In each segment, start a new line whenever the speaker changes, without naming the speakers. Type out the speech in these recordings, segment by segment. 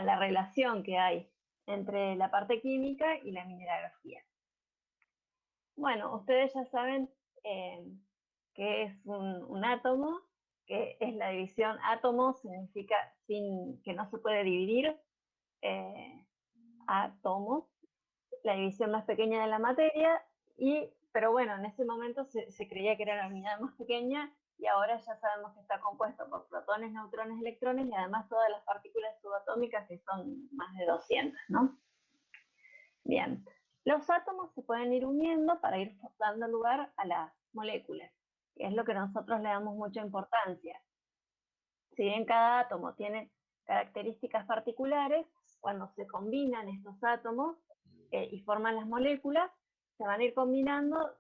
a la relación que hay entre la parte química y la mineralogía. Bueno, ustedes ya saben qué es un átomo, que es la división átomo, significa que no se puede dividir, átomos, la división más pequeña de la materia, pero bueno, en ese momento se creía que era la unidad más pequeña, y ahora ya sabemos que está compuesto por protones, neutrones, electrones, y además todas las partículas subatómicas, que son más de 200, ¿no? Bien, los átomos se pueden ir uniendo para ir dando lugar a las moléculas, que es lo que nosotros le damos mucha importancia. Si bien cada átomo tiene características particulares, cuando se combinan estos átomos y forman las moléculas, se van a ir combinando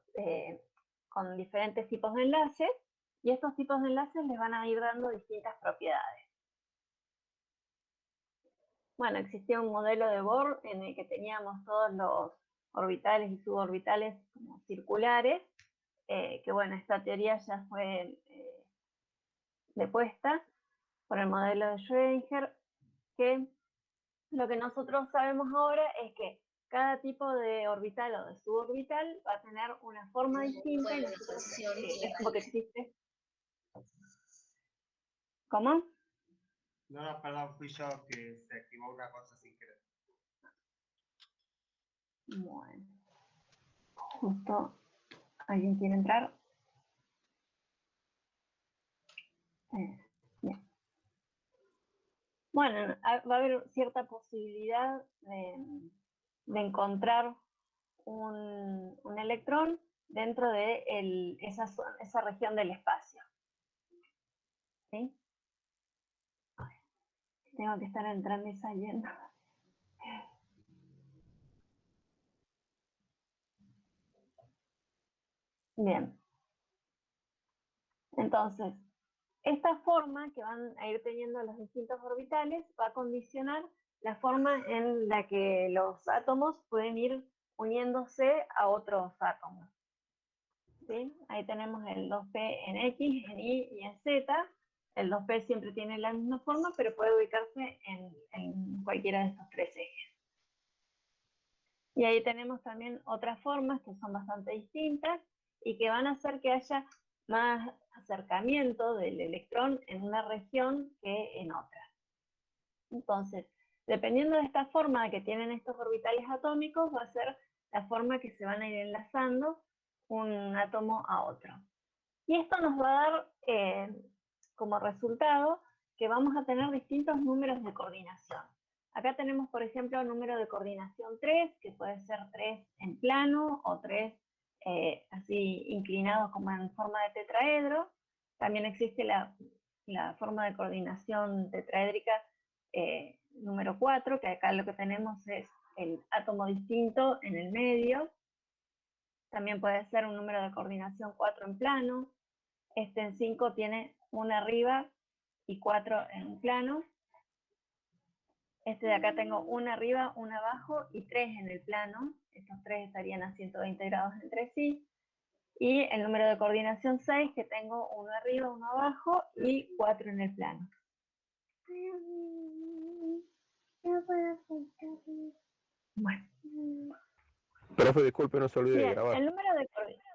con diferentes tipos de enlaces, y estos tipos de enlaces les van a ir dando distintas propiedades. Bueno, existía un modelo de Bohr en el que teníamos todos los orbitales y suborbitales como circulares, que bueno, esta teoría ya fue depuesta por el modelo de Schrödinger, que lo que nosotros sabemos ahora es que cada tipo de orbital o de suborbital va a tener una forma distinta, y nosotros, es como que existe. ¿Cómo?
No, perdón, fui yo que se activó una cosa sin querer.
Bueno, justo alguien quiere entrar. Bien. Bueno, va a haber cierta posibilidad de encontrar un electrón dentro de esa región del espacio. ¿Sí? Tengo que estar entrando y saliendo. Bien. Entonces, esta forma que van a ir teniendo los distintos orbitales va a condicionar la forma en la que los átomos pueden ir uniéndose a otros átomos. ¿Sí? Ahí tenemos el 2p en X, en Y y en Z. El 2p siempre tiene la misma forma, pero puede ubicarse en cualquiera de estos tres ejes. Y ahí tenemos también otras formas que son bastante distintas y que van a hacer que haya más acercamiento del electrón en una región que en otra. Entonces, dependiendo de esta forma que tienen estos orbitales atómicos, va a ser la forma que se van a ir enlazando un átomo a otro. Y esto nos va a dar como resultado que vamos a tener distintos números de coordinación. Acá tenemos, por ejemplo, el número de coordinación 3, que puede ser 3 en plano o 3 así inclinados como en forma de tetraedro. También existe la forma de coordinación tetraédrica número 4, que acá lo que tenemos es el átomo distinto en el medio. También puede ser un número de coordinación 4 en plano. Este en 5 tiene 1 arriba y 4 en plano. Este de acá tengo 1 arriba, 1 abajo y 3 en el plano. Estos 3 estarían a 120 grados entre sí. Y el número de coordinación 6, que tengo 1 arriba, 1 abajo y 4 en el plano. Bueno.
Profe, disculpe, no se olvide de
Bien,
grabar.
el número de coordinación.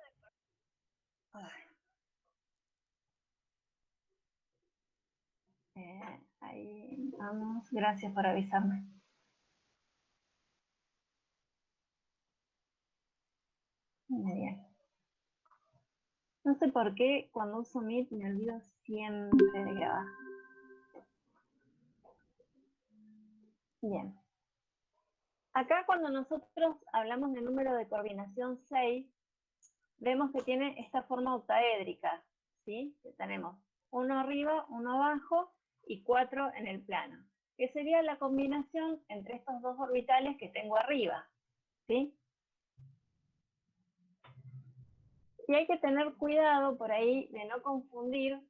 Ahí vamos, gracias por avisarme. Muy bien. No sé por qué cuando uso Meet me olvido siempre de grabar. Bien. Acá cuando nosotros hablamos del número de coordinación 6, vemos que tiene esta forma octaédrica, ¿sí? Que tenemos 1 arriba, 1 abajo y 4 en el plano, que sería la combinación entre estos dos orbitales que tengo arriba, ¿sí? Y hay que tener cuidado por ahí de no confundir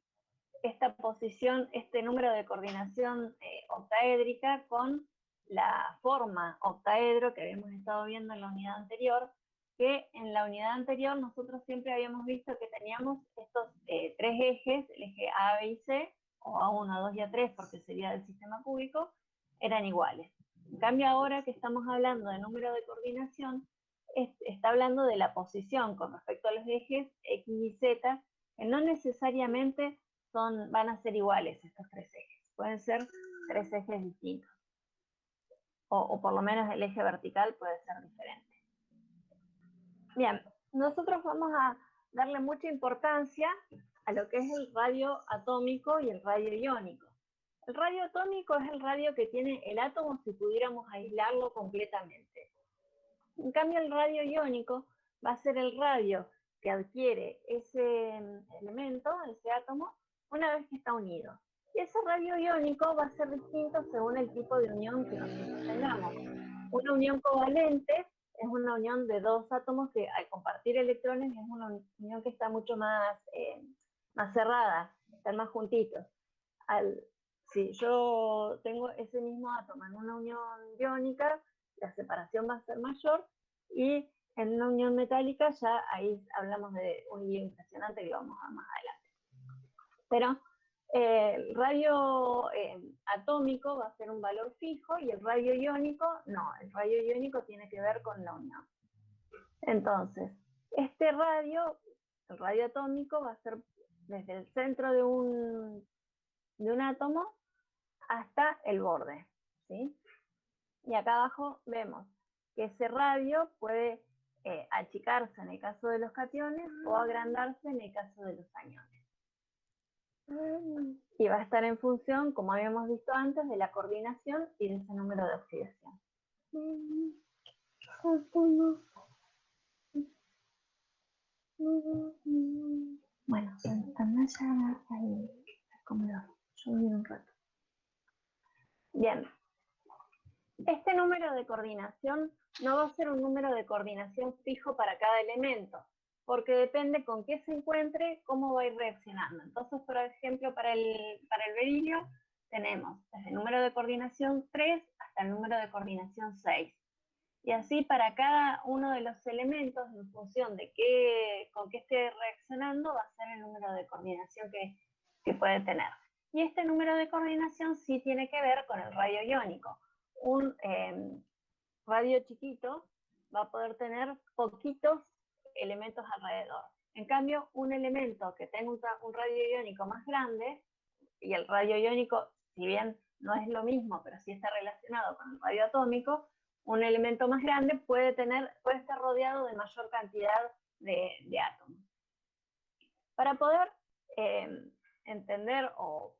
esta posición, este número de coordinación octaédrica con la forma octaedro que habíamos estado viendo en la unidad anterior, que en la unidad anterior nosotros siempre habíamos visto que teníamos estos tres ejes, el eje A, B y C, o A1, A2 y A3 porque sería del sistema cúbico, eran iguales. En cambio, ahora que estamos hablando de número de coordinación, está hablando de la posición con respecto a los ejes X y Z, que no necesariamente van a ser iguales estos tres ejes. Pueden ser tres ejes distintos. O por lo menos el eje vertical puede ser diferente. Bien, nosotros vamos a darle mucha importancia a lo que es el radio atómico y el radio iónico. El radio atómico es el radio que tiene el átomo si pudiéramos aislarlo completamente. En cambio, el radio iónico va a ser el radio que adquiere ese elemento, ese átomo, una vez que está unido. Y ese radio iónico va a ser distinto según el tipo de unión que nosotros tengamos. Una unión covalente es una unión de dos átomos que al compartir electrones es una unión que está mucho más cerrada, están más juntitos. Si yo tengo ese mismo átomo en una unión iónica, la separación va a ser mayor, y en una unión metálica ya ahí hablamos de un lío impresionante que vamos a más adelante. Pero el radio atómico va a ser un valor fijo y el radio iónico no, el radio iónico tiene que ver con la unión. Entonces, este radio, el radio atómico, va a ser desde el centro de un átomo hasta el borde, ¿sí? Y acá abajo vemos que ese radio puede achicarse en el caso de los cationes o agrandarse en el caso de los aniones. Y va a estar en función, como habíamos visto antes, de la coordinación y de ese número de oxidación. Bueno, andá ya al comedor. Yo voy un rato. Bien. Este número de coordinación no va a ser un número de coordinación fijo para cada elemento, porque depende con qué se encuentre, cómo va a ir reaccionando. Entonces, por ejemplo, para el berilio tenemos desde el número de coordinación 3 hasta el número de coordinación 6. Y así para cada uno de los elementos, en función de con qué esté reaccionando, va a ser el número de coordinación que puede tener. Y este número de coordinación sí tiene que ver con el radio iónico. Un radio chiquito va a poder tener poquitos elementos alrededor. En cambio, un elemento que tenga un radio iónico más grande, y el radio iónico, si bien no es lo mismo, pero sí está relacionado con el radio atómico, un elemento más grande puede estar rodeado de mayor cantidad de átomos. Para poder entender o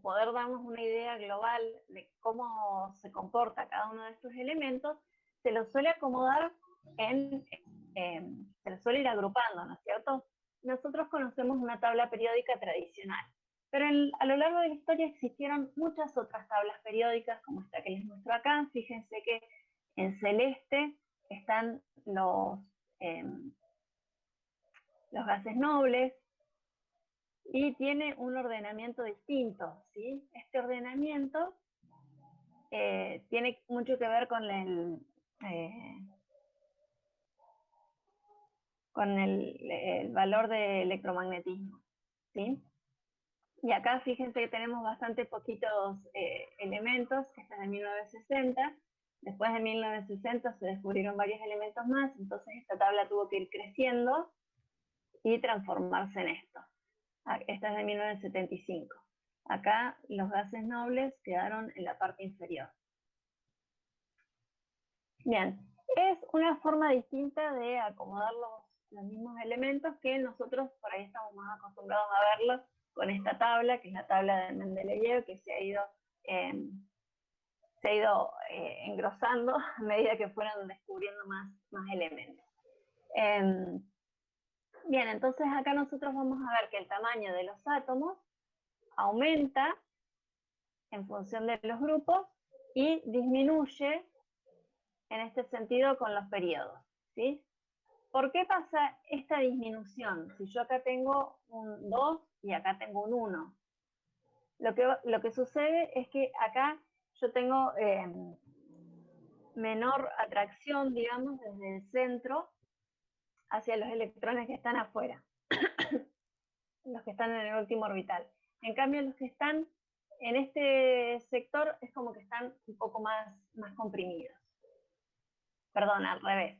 poder darnos una idea global de cómo se comporta cada uno de estos elementos, se los suele acomodar se los suele ir agrupando, ¿no es cierto? Nosotros conocemos una tabla periódica tradicional, pero a lo largo de la historia existieron muchas otras tablas periódicas, como esta que les muestro acá. Fíjense que en celeste están los gases nobles, y tiene un ordenamiento distinto, ¿sí? Este ordenamiento tiene mucho que ver con el valor de electromagnetismo, ¿sí? Y acá fíjense que tenemos bastante poquitos elementos. Esta es de 1960. Después de 1960 se descubrieron varios elementos más, entonces esta tabla tuvo que ir creciendo y transformarse en esto. Esta es de 1975. Acá los gases nobles quedaron en la parte inferior. Bien, es una forma distinta de acomodar los mismos elementos que nosotros por ahí estamos más acostumbrados a verlos con esta tabla, que es la tabla de Mendeleev, que se ha ido engrosando a medida que fueron descubriendo más elementos. Bien, entonces acá nosotros vamos a ver que el tamaño de los átomos aumenta en función de los grupos y disminuye en este sentido con los periodos, ¿sí? ¿Por qué pasa esta disminución? Si yo acá tengo un 2 y acá tengo un 1. Lo que sucede es que acá yo tengo menor atracción, digamos, desde el centro hacia los electrones que están afuera, los que están en el último orbital. En cambio, los que están en este sector es como que están un poco más comprimidos. Perdón, al revés.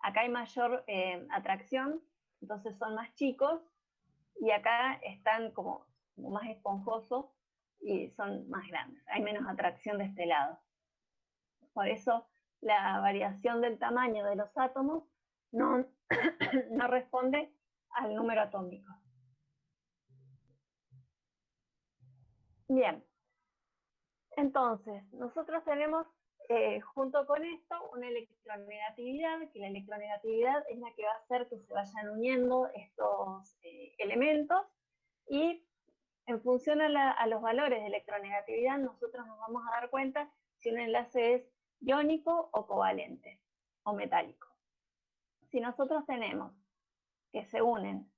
Acá hay mayor atracción, entonces son más chicos, y acá están como más esponjosos y son más grandes. Hay menos atracción de este lado. Por eso la variación del tamaño de los átomos no, no responde al número atómico. Bien, entonces nosotros tenemos junto con esto una electronegatividad, que la electronegatividad es la que va a hacer que se vayan uniendo estos elementos, y en función a los valores de electronegatividad nosotros nos vamos a dar cuenta si un enlace es iónico o covalente o metálico. Si nosotros tenemos que se unen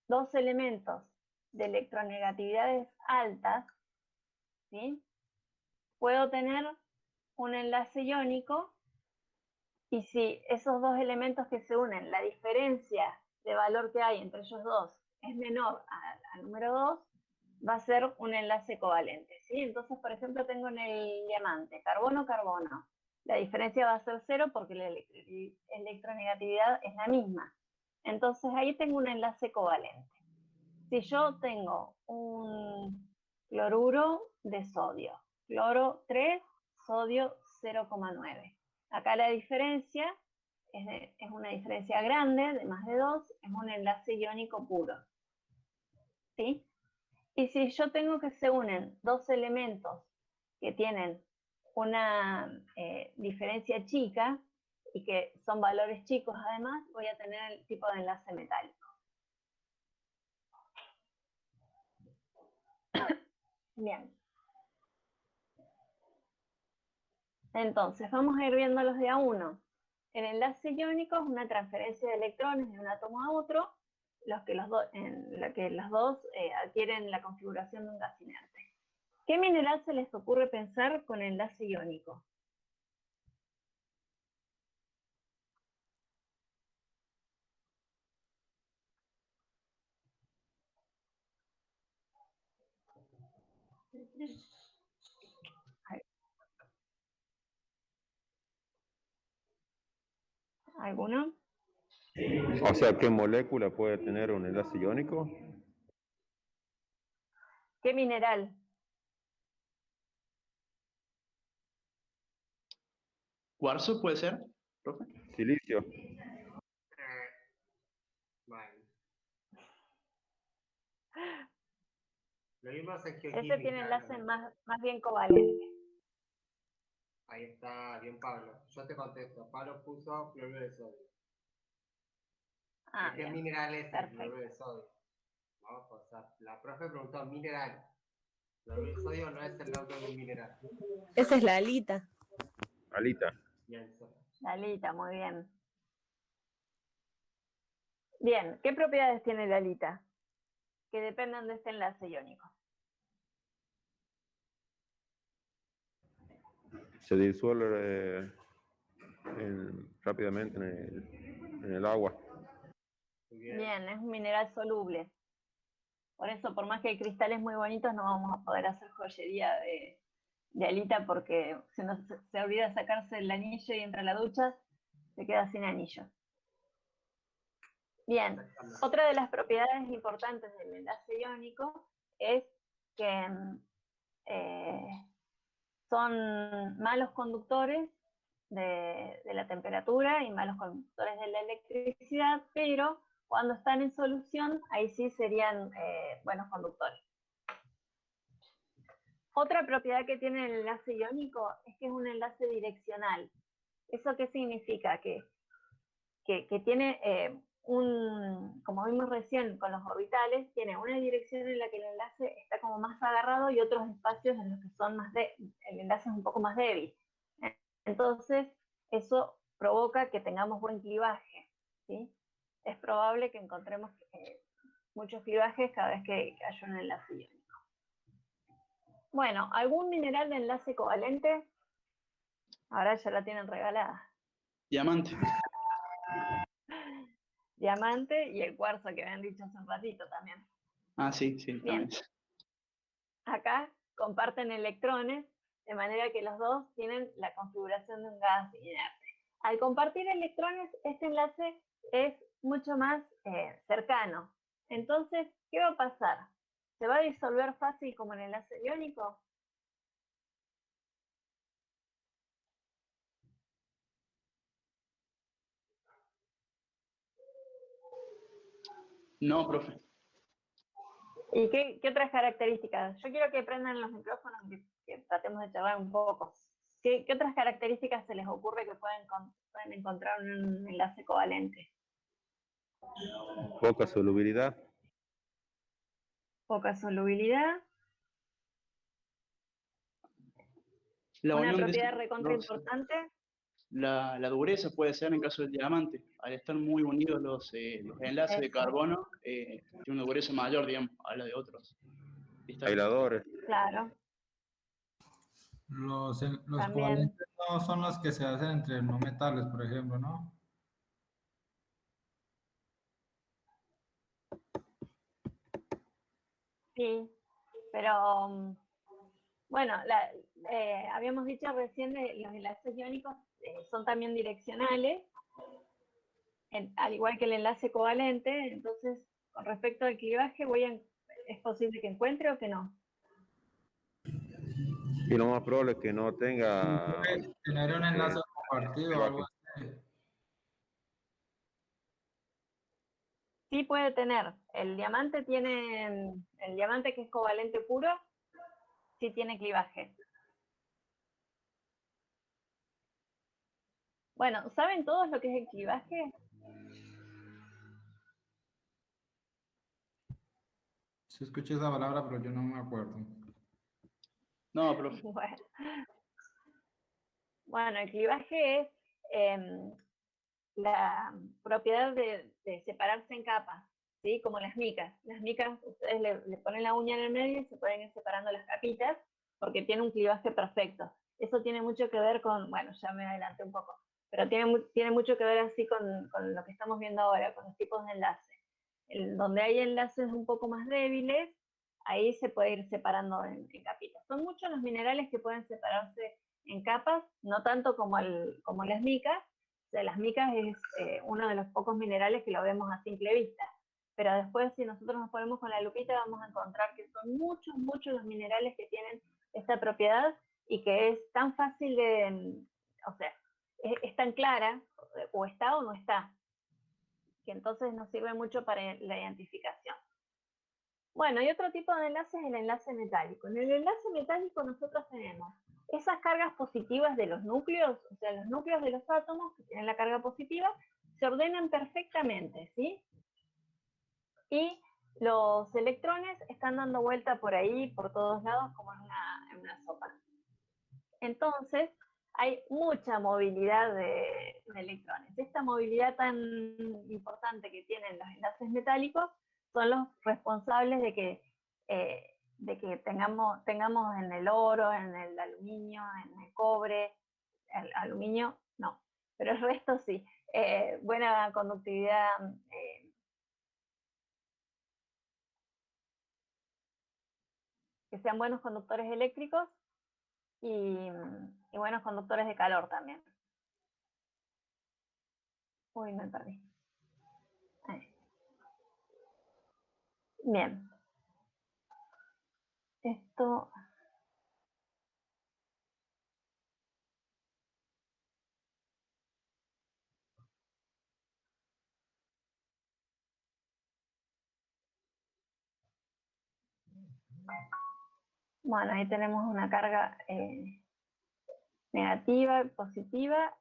dos elementos de electronegatividades altas, ¿sí?, puedo tener un enlace iónico, y si esos dos elementos que se unen, la diferencia de valor que hay entre ellos dos es menor al número 2, va a ser un enlace covalente, ¿sí? Entonces, por ejemplo, tengo en el diamante carbono-carbono. La diferencia va a ser 0 porque la electronegatividad es la misma. Entonces, ahí tengo un enlace covalente. Si yo tengo un cloruro de sodio, cloro 3, sodio 0,9. Acá la diferencia es una diferencia grande, de más de 2, es un enlace iónico puro, ¿sí? Y si yo tengo que se unen dos elementos que tienen una diferencia chica y que son valores chicos además, voy a tener el tipo de enlace metálico. Bien. Entonces, vamos a ir viendo los de a uno. El enlace iónico es una transferencia de electrones de un átomo a otro, en la que los dos adquieren la configuración de un gas inerte. ¿Qué mineral se les ocurre pensar con enlace iónico? ¿Alguno?
O sea, ¿qué molécula puede tener un enlace iónico?
¿Qué mineral?
¿Cuarzo puede ser, profe?
Silicio.
Bueno. Lo vimos en geoquímica.
Ese tiene enlace más bien covalente.
Ahí está, bien Pablo. Yo te contesto. Pablo puso cloruro de sodio. ¿Qué
Bien.
mineral es
Perfecto.
el cloruro de sodio? ¿No? O sea, la profe preguntó mineral. Cloruro de sodio no es el nombre de un mineral.
Esa es la alita.
Alita.
Bien,
La alita, muy bien. Bien, ¿qué propiedades tiene la alita que dependan de este enlace iónico?
Se disuelve rápidamente en el agua.
Bien, es un mineral soluble. Por eso, por más que hay cristales muy bonitos, no vamos a poder hacer joyería de alita, porque si uno se olvida sacarse el anillo y entra a la ducha, se queda sin anillo. Bien, otra de las propiedades importantes del enlace iónico es que son malos conductores de la temperatura y malos conductores de la electricidad, pero cuando están en solución, ahí sí serían buenos conductores. Otra propiedad que tiene el enlace iónico es que es un enlace direccional. ¿Eso qué significa? Que tiene como vimos recién con los orbitales, tiene una dirección en la que el enlace está como más agarrado y otros espacios en los que el enlace es un poco más débil. Entonces, eso provoca que tengamos buen clivaje, ¿sí? Es probable que encontremos muchos clivajes cada vez que haya un enlace iónico. Bueno, ¿algún mineral de enlace covalente? Ahora ya la tienen regalada.
Diamante.
Diamante y el cuarzo que habían dicho hace un ratito también.
Ah, sí, sí.
Bien.
También.
Acá comparten electrones, de manera que los dos tienen la configuración de un gas inerte. Al compartir electrones, este enlace es mucho más cercano. Entonces, ¿qué va a pasar? ¿Se va a disolver fácil como el enlace iónico?
No, profe.
¿Y qué otras características? Yo quiero que prendan los micrófonos y que tratemos de charlar un poco. ¿Qué otras características se les ocurre que pueden encontrar en un enlace covalente?
Poca solubilidad.
Poca solubilidad.
La
Una
unión de
propiedad
estos
recontra
dos,
importante.
la dureza puede ser en caso del diamante. Al estar muy unidos los enlaces de
Eso.
carbono, tiene una dureza mayor, digamos, a la de otros.
Aisladores.
Claro.
Los
También.
covalentes no son los que se hacen entre no metales, por ejemplo, ¿no?
Sí, pero bueno, habíamos dicho recién que los enlaces iónicos son también direccionales, al igual que el enlace covalente. Entonces, con respecto al clivaje, es posible que encuentre o que no.
Y lo más probable es que no tenga
Puede tener un enlace compartido o algo así.
Sí puede tener. El diamante que es covalente puro, sí tiene clivaje. Bueno, ¿saben todos lo que es el clivaje?
Sí escuché esa palabra, pero yo no me acuerdo.
No, profe.
Bueno, el clivaje es la propiedad de separarse en capas, ¿sí? Como las micas. Las micas, ustedes le ponen la uña en el medio y se pueden ir separando las capitas porque tiene un clivaje perfecto. Eso tiene mucho que ver con, bueno, ya me adelanté un poco, pero tiene mucho que ver así con lo que estamos viendo ahora, con los tipos de enlaces. Donde hay enlaces un poco más débiles, ahí se puede ir separando en capitas. Son muchos los minerales que pueden separarse en capas, no tanto como las micas. O sea, las micas es uno de los pocos minerales que lo vemos a simple vista. Pero después, si nosotros nos ponemos con la lupita, vamos a encontrar que son muchos los minerales que tienen esta propiedad y que es tan fácil o sea, es tan clara, o está o no está, que entonces nos sirve mucho para la identificación. Bueno, y otro tipo de enlace es el enlace metálico. En el enlace metálico nosotros tenemos esas cargas positivas de los núcleos, o sea, los núcleos de los átomos que tienen la carga positiva, se ordenan perfectamente, ¿sí? Y los electrones están dando vuelta por ahí, por todos lados, como en una sopa. Entonces, hay mucha movilidad de electrones. Esta movilidad tan importante que tienen los enlaces metálicos son los responsables de que tengamos en el oro, en el aluminio, en el cobre. El aluminio no, pero el resto sí. Buena conductividad, que sean buenos conductores eléctricos y buenos conductores de calor también. Uy, me perdí. Ahí. Bien. Esto... Bueno, ahí tenemos una carga negativa, positiva,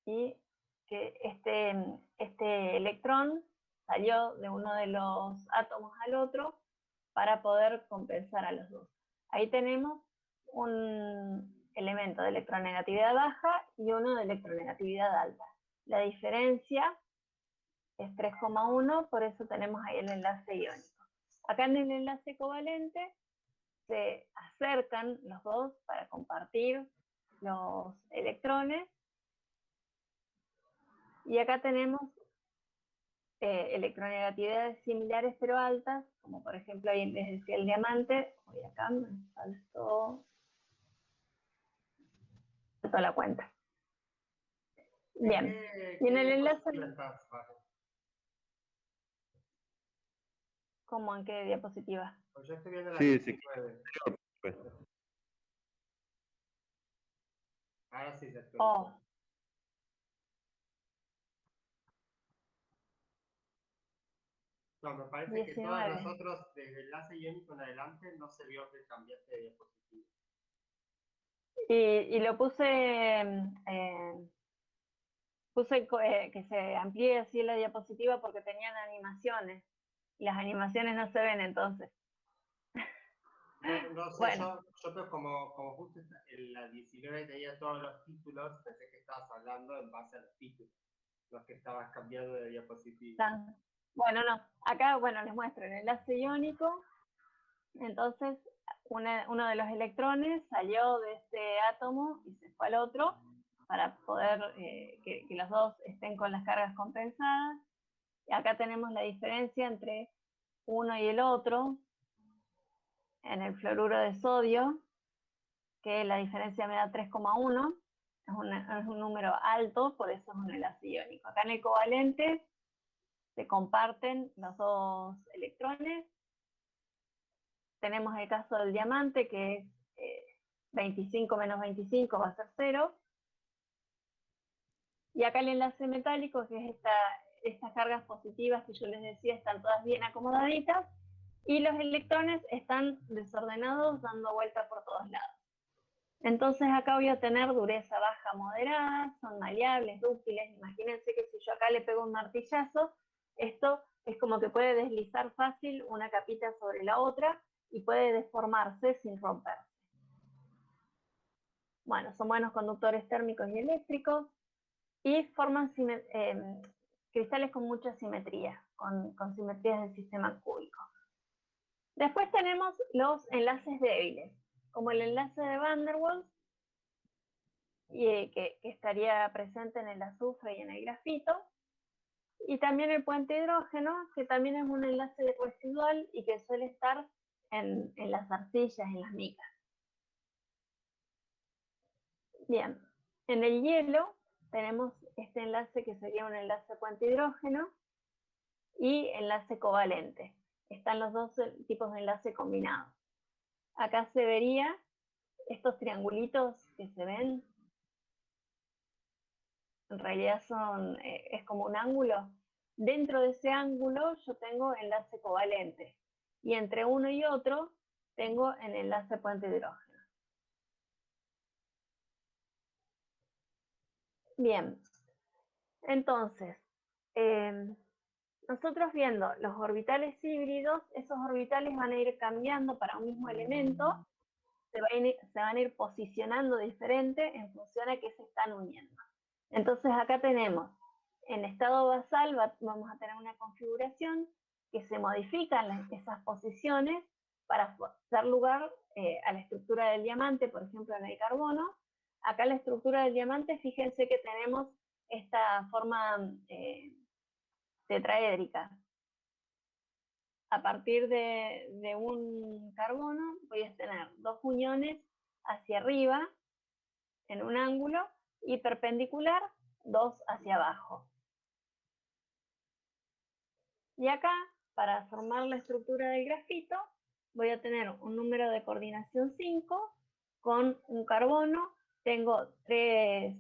y que este electrón salió de uno de los átomos al otro para poder compensar a los dos. Ahí tenemos un elemento de electronegatividad baja y uno de electronegatividad alta. La diferencia es 3,1, por eso tenemos ahí el enlace iónico. Acá en el enlace covalente se acercan los dos para compartir los electrones. Y acá tenemos electronegatividades similares pero altas, como por ejemplo ahí les decía el diamante, voy acá, me saltó la cuenta. Bien, y en el enlace, ¿cómo en qué diapositiva?
Pues yo estoy viendo la
Sí, sí.
19.
Pues,
Ahora sí se actualizó.
Oh,
No, me parece que
19.
todos nosotros, desde el enlace iónico en adelante, no se vio que cambiaste de diapositiva.
Y lo puse que se amplíe así la diapositiva porque tenían animaciones. Y las animaciones no se ven entonces.
No sé,
Bueno.
yo pero como justo en la 19 tenía todos los títulos, pensé que estabas hablando en base a los títulos, los que estabas cambiando de diapositiva.
Bueno, no. Acá, bueno, les muestro el enlace iónico. Entonces, uno de los electrones salió de este átomo y se fue al otro para poder que los dos estén con las cargas compensadas. Y acá tenemos la diferencia entre uno y el otro en el fluoruro de sodio, que la diferencia me da 3,1. Es un número alto, por eso es un enlace iónico. Acá en el covalente se comparten los dos electrones. Tenemos el caso del diamante, que es 25 menos 25 va a ser 0. Y acá el enlace metálico, que es estas cargas positivas que yo les decía, están todas bien acomodaditas, y los electrones están desordenados, dando vuelta por todos lados. Entonces acá voy a tener dureza baja moderada, son maleables, dúctiles. Imagínense que si yo acá le pego un martillazo, esto es como que puede deslizar fácil una capita sobre la otra y puede deformarse sin romperse. Bueno, son buenos conductores térmicos y eléctricos y forman cristales con mucha simetría, con simetrías del sistema cúbico. Después tenemos los enlaces débiles, como el enlace de Van der Waals, que estaría presente en el azufre y en el grafito, y también el puente hidrógeno, que también es un enlace residual y que suele estar en las arcillas, en las micas. Bien, en el hielo tenemos este enlace que sería un enlace puente hidrógeno y enlace covalente. Están los dos tipos de enlace combinados. Acá se vería estos triangulitos que se ven. En realidad es como un ángulo. Dentro de ese ángulo yo tengo enlace covalente. Y entre uno y otro tengo el enlace puente hidrógeno. Bien. Entonces, nosotros viendo los orbitales híbridos, esos orbitales van a ir cambiando para un mismo elemento, se van a ir posicionando diferente en función a qué se están uniendo. Entonces acá tenemos, en estado basal vamos a tener una configuración que se modifican esas posiciones para dar lugar a la estructura del diamante, por ejemplo en el carbono. Acá la estructura del diamante, fíjense que tenemos esta forma tetraédrica. A partir de un carbono voy a tener dos uniones hacia arriba en un ángulo y perpendicular dos hacia abajo. Y acá, para formar la estructura del grafito, voy a tener un número de coordinación 5 con un carbono. Tengo tres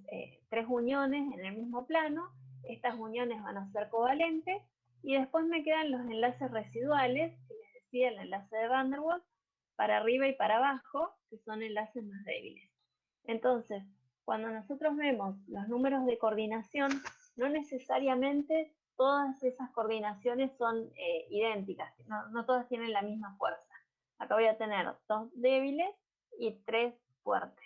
uniones en el mismo plano. Estas uniones van a ser covalentes. Y después me quedan los enlaces residuales, que les decía, el enlace de Van der Waals, para arriba y para abajo, que son enlaces más débiles. Entonces, cuando nosotros vemos los números de coordinación, no necesariamente todas esas coordinaciones son idénticas, no todas tienen la misma fuerza. Acá voy a tener dos débiles y tres fuertes.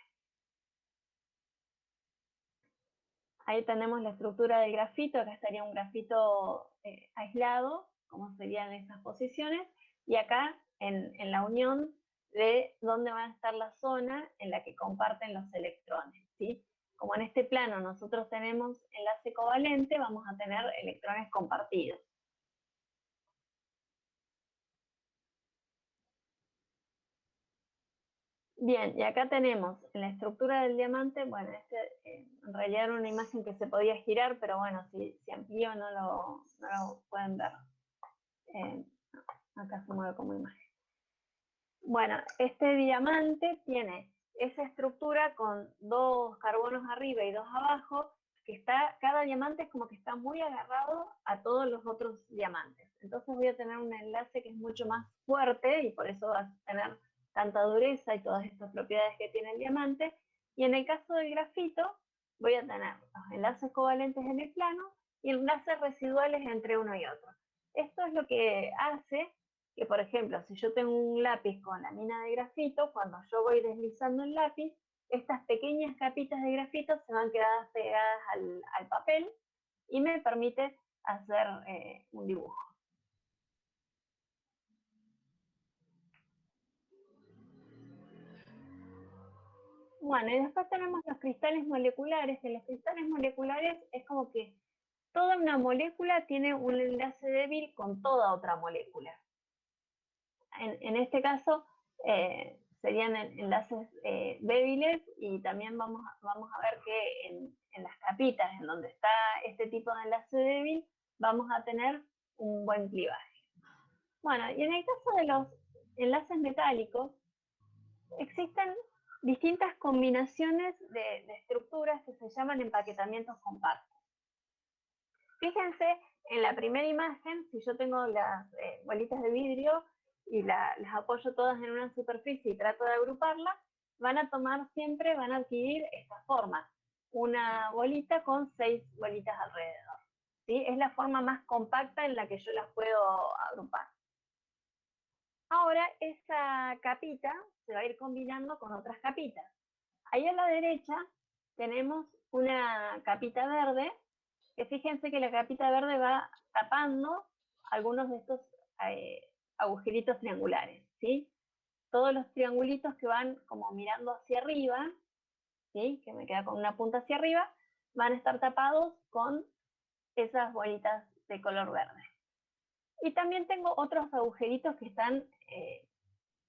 Ahí tenemos la estructura del grafito, acá estaría un grafito aislado, como serían esas posiciones, y acá en la unión de dónde va a estar la zona en la que comparten los electrones, ¿sí? Como en este plano nosotros tenemos enlace covalente, vamos a tener electrones compartidos. Bien, y acá tenemos en la estructura del diamante, bueno, en realidad era una imagen que se podía girar, pero bueno, si amplío no lo pueden ver. Acá se mueve como imagen. Bueno, este diamante tiene esa estructura con 2 carbonos arriba y 2 abajo, que cada diamante es como que está muy agarrado a todos los otros diamantes. Entonces voy a tener un enlace que es mucho más fuerte y por eso va a tener tanta dureza y todas estas propiedades que tiene el diamante. Y en el caso del grafito, voy a tener los enlaces covalentes en el plano y enlaces residuales entre uno y otro. Esto es lo que hace que, por ejemplo, si yo tengo un lápiz con la mina de grafito, cuando yo voy deslizando el lápiz, estas pequeñas capitas de grafito se van quedando pegadas al papel y me permite hacer un dibujo. Bueno, y después tenemos los cristales moleculares, que los cristales moleculares es como que toda una molécula tiene un enlace débil con toda otra molécula. En este caso, serían enlaces débiles y también vamos a ver que en las capitas en donde está este tipo de enlace débil, vamos a tener un buen clivaje. Bueno, y en el caso de los enlaces metálicos, existen distintas combinaciones de estructuras que se llaman empaquetamientos compactos. Fíjense en la primera imagen, si yo tengo las bolitas de vidrio y las apoyo todas en una superficie y trato de agruparlas, van a adquirir esta forma, una bolita con 6 bolitas alrededor. ¿Sí? Es la forma más compacta en la que yo las puedo agrupar. Ahora esa capita se va a ir combinando con otras capitas. Ahí a la derecha tenemos una capita verde, que fíjense que la capita verde va tapando algunos de estos agujeritos triangulares, ¿sí? Todos los triangulitos que van como mirando hacia arriba, ¿sí? Que me queda con una punta hacia arriba, van a estar tapados con esas bolitas de color verde. Y también tengo otros agujeritos que están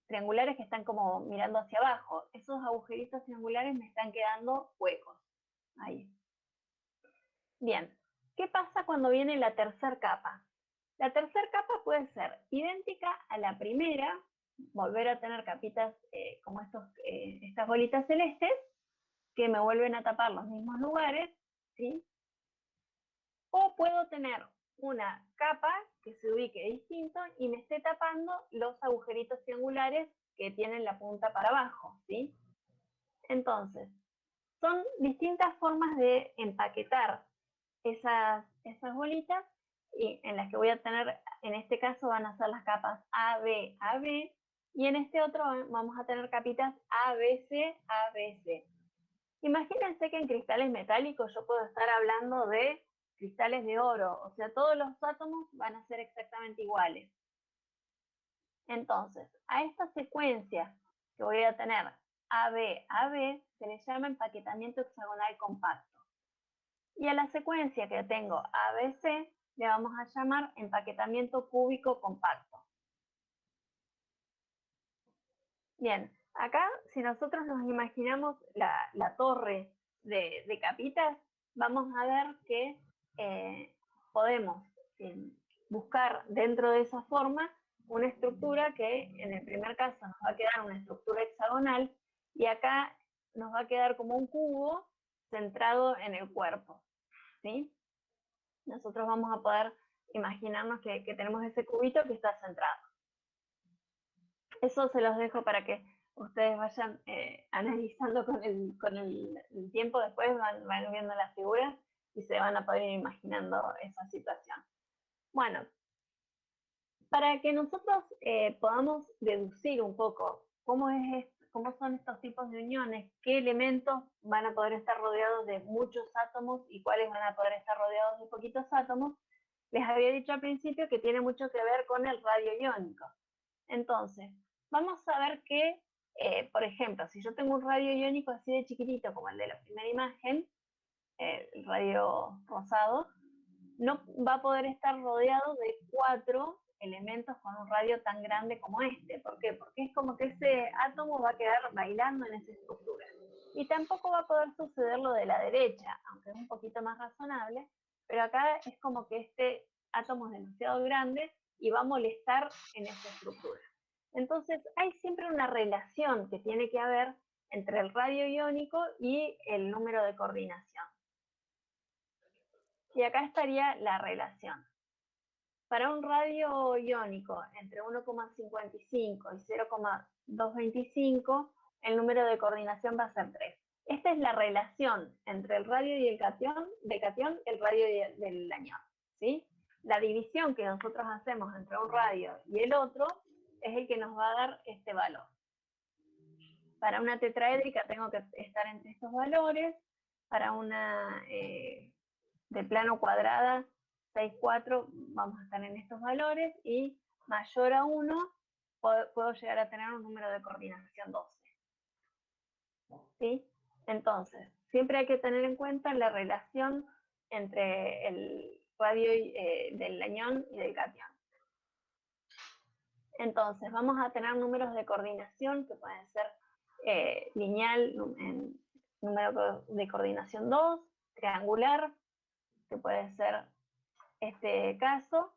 triangulares que están como mirando hacia abajo. Esos agujeritos triangulares me están quedando huecos. Ahí. Bien, ¿qué pasa cuando viene la tercera capa? La tercera capa puede ser idéntica a la primera, volver a tener capitas como estas bolitas celestes, que me vuelven a tapar los mismos lugares, ¿sí? O puedo tener una capa que se ubique distinto y me esté tapando los agujeritos triangulares que tienen la punta para abajo, ¿sí? Entonces, son distintas formas de empaquetar esas bolitas y en las que voy a tener, en este caso van a ser las capas A, B, A, B, y en este otro vamos a tener capitas A, B, C, A, B, C. Imagínense que en cristales metálicos yo puedo estar hablando de cristales de oro, o sea, todos los átomos van a ser exactamente iguales. Entonces, a esta secuencia que voy a tener AB, se le llama empaquetamiento hexagonal compacto. Y a la secuencia que tengo ABC, le vamos a llamar empaquetamiento cúbico compacto. Bien, acá si nosotros nos imaginamos la torre de capitas, vamos a ver que podemos buscar dentro de esa forma una estructura que en el primer caso nos va a quedar una estructura hexagonal y acá nos va a quedar como un cubo centrado en el cuerpo, ¿sí? Nosotros vamos a poder imaginarnos que tenemos ese cubito que está centrado. Eso se los dejo para que ustedes vayan analizando con el tiempo, después van viendo las figuras y se van a poder ir imaginando esa situación. Bueno, para que nosotros podamos deducir un poco cómo son estos tipos de uniones, qué elementos van a poder estar rodeados de muchos átomos y cuáles van a poder estar rodeados de poquitos átomos, les había dicho al principio que tiene mucho que ver con el radio iónico. Entonces, vamos a ver que, por ejemplo, si yo tengo un radio iónico así de chiquitito como el de la primera imagen, el radio rosado, no va a poder estar rodeado de 4 elementos con un radio tan grande como este. ¿Por qué? Porque es como que ese átomo va a quedar bailando en esa estructura. Y tampoco va a poder suceder lo de la derecha, aunque es un poquito más razonable, pero acá es como que este átomo es demasiado grande y va a molestar en esa estructura. Entonces, hay siempre una relación que tiene que haber entre el radio iónico y el número de coordinación. Y acá estaría la relación. Para un radio iónico entre 1,55 y 0,225, el número de coordinación va a ser 3. Esta es la relación entre el radio y el catión, el radio del anión, ¿sí? La división que nosotros hacemos entre un radio y el otro es el que nos va a dar este valor. Para una tetraédrica tengo que estar entre estos valores. Para una de plano cuadrada 6,4 vamos a estar en estos valores, y mayor a 1 puedo llegar a tener un número de coordinación 12. ¿Sí? Entonces, siempre hay que tener en cuenta la relación entre el radio del anión y del catión. Entonces, vamos a tener números de coordinación que pueden ser lineal, número de coordinación 2, triangular, que puede ser este caso,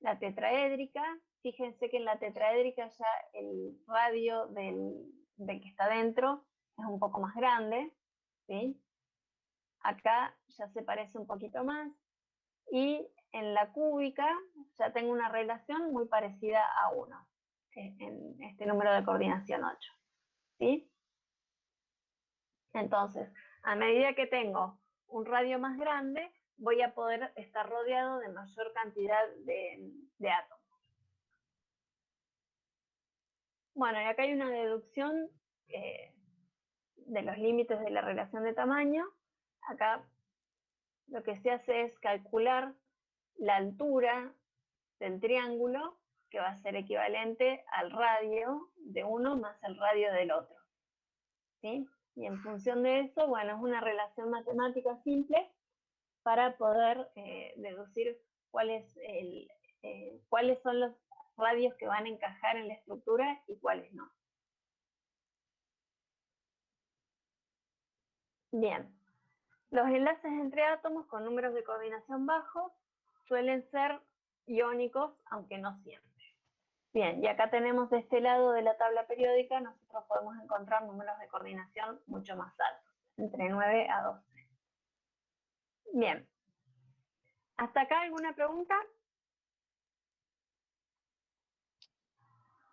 la tetraédrica. Fíjense que en la tetraédrica ya el radio del que está dentro es un poco más grande, ¿sí? Acá ya se parece un poquito más, y en la cúbica ya tengo una relación muy parecida a 1, en este número de coordinación 8, ¿sí? Entonces, a medida que tengo un radio más grande, voy a poder estar rodeado de mayor cantidad de átomos. Bueno, y acá hay una deducción de los límites de la relación de tamaño. Acá lo que se hace es calcular la altura del triángulo, que va a ser equivalente al radio de uno más el radio del otro, ¿sí? Y en función de eso, bueno, es una relación matemática simple para poder deducir cuáles son los radios que van a encajar en la estructura y cuáles no. Bien, los enlaces entre átomos con números de coordinación bajos suelen ser iónicos, aunque no siempre. Bien, y acá tenemos de este lado de la tabla periódica, nosotros podemos encontrar números de coordinación mucho más altos, entre 9 a 12. Bien, ¿hasta acá alguna pregunta?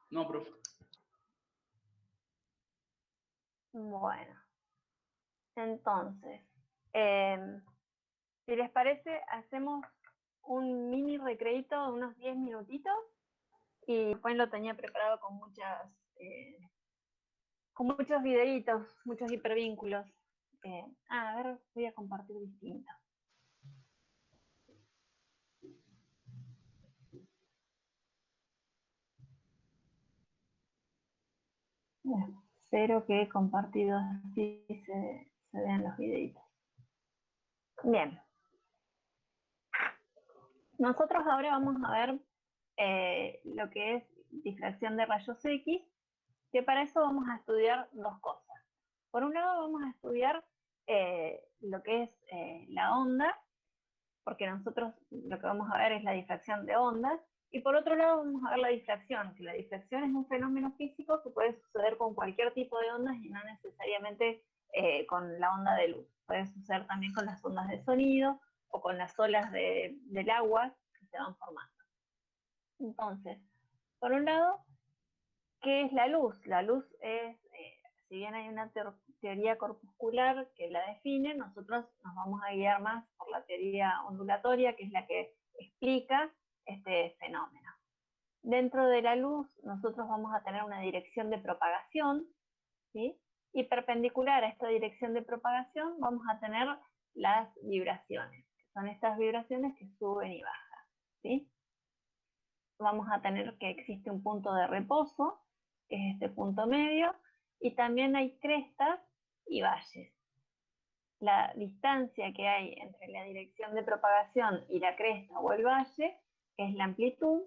No, profe.
Bueno, entonces, si les parece, hacemos un mini recreito de unos 10 minutitos, y después lo tenía preparado con muchos videitos, muchos hipervínculos. A ver, voy a compartir distinto. Espero que compartido así se vean los videitos. Bien. Nosotros ahora vamos a ver lo que es difracción de rayos X, que para eso vamos a estudiar dos cosas. Por un lado vamos a estudiar lo que es la onda, porque nosotros lo que vamos a ver es la difracción de ondas, y por otro lado vamos a ver la difracción, que la difracción es un fenómeno físico que puede suceder con cualquier tipo de ondas y no necesariamente con la onda de luz. Puede suceder también con las ondas de sonido o con las olas del agua que se van formando. Entonces, por un lado, ¿qué es la luz? La luz es, si bien hay una teoría corpuscular que la define, nosotros nos vamos a guiar más por la teoría ondulatoria, que es la que explica este fenómeno. Dentro de la luz, nosotros vamos a tener una dirección de propagación, ¿sí? Y perpendicular a esta dirección de propagación vamos a tener las vibraciones, que son estas vibraciones que suben y bajan, ¿sí? Vamos a tener que existe un punto de reposo, que es este punto medio, y también hay crestas y valles. La distancia que hay entre la dirección de propagación y la cresta o el valle es la amplitud,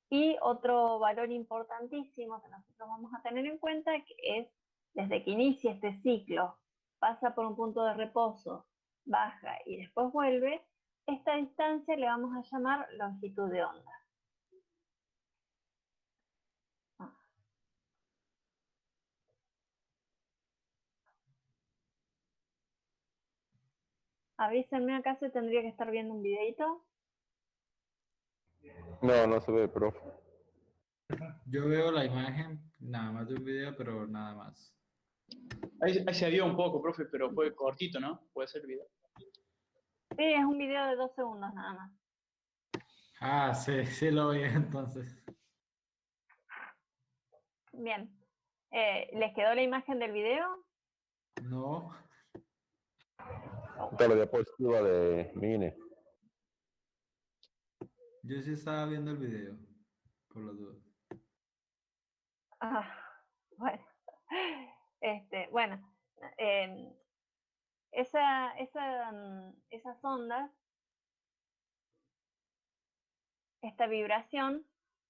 Y otro valor importantísimo que nosotros vamos a tener en cuenta que es, desde que inicia este ciclo, pasa por un punto de reposo, baja y después vuelve, esta distancia le vamos a llamar longitud de onda. Avísenme, acá se tendría que estar viendo un videito.
No, no se ve, profe.
Yo veo la imagen nada más de un video, pero nada más.
Ahí se vio un poco, profe, pero fue cortito, ¿no? Puede ser el video.
Sí, es un video de 2 segundos nada más.
Ah, sí, sí lo vi entonces.
Bien. ¿Les quedó la imagen del video?
No,
Esta es la diapositiva de Mine.
yo sí estaba viendo el video, por las dudas.
Ah, bueno. Bueno, esas ondas, esta vibración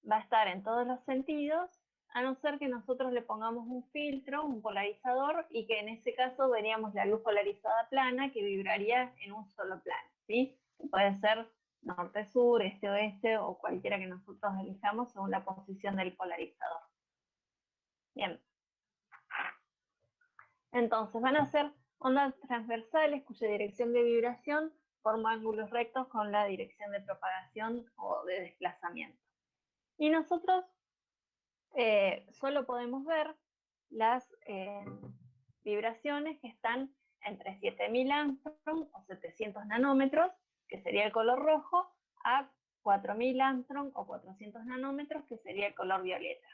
va a estar en todos los sentidos, a no ser que nosotros le pongamos un filtro, un polarizador, y que en ese caso veríamos la luz polarizada plana que vibraría en un solo plano, ¿sí? Puede ser norte-sur, este-oeste o cualquiera que nosotros elijamos según la posición del polarizador. Bien. Entonces van a ser ondas transversales cuya dirección de vibración forma ángulos rectos con la dirección de propagación o de desplazamiento. Y nosotros solo podemos ver las vibraciones que están entre 7000 angstrom o 700 nanómetros, que sería el color rojo, a 4000 angstrom o 400 nanómetros, que sería el color violeta.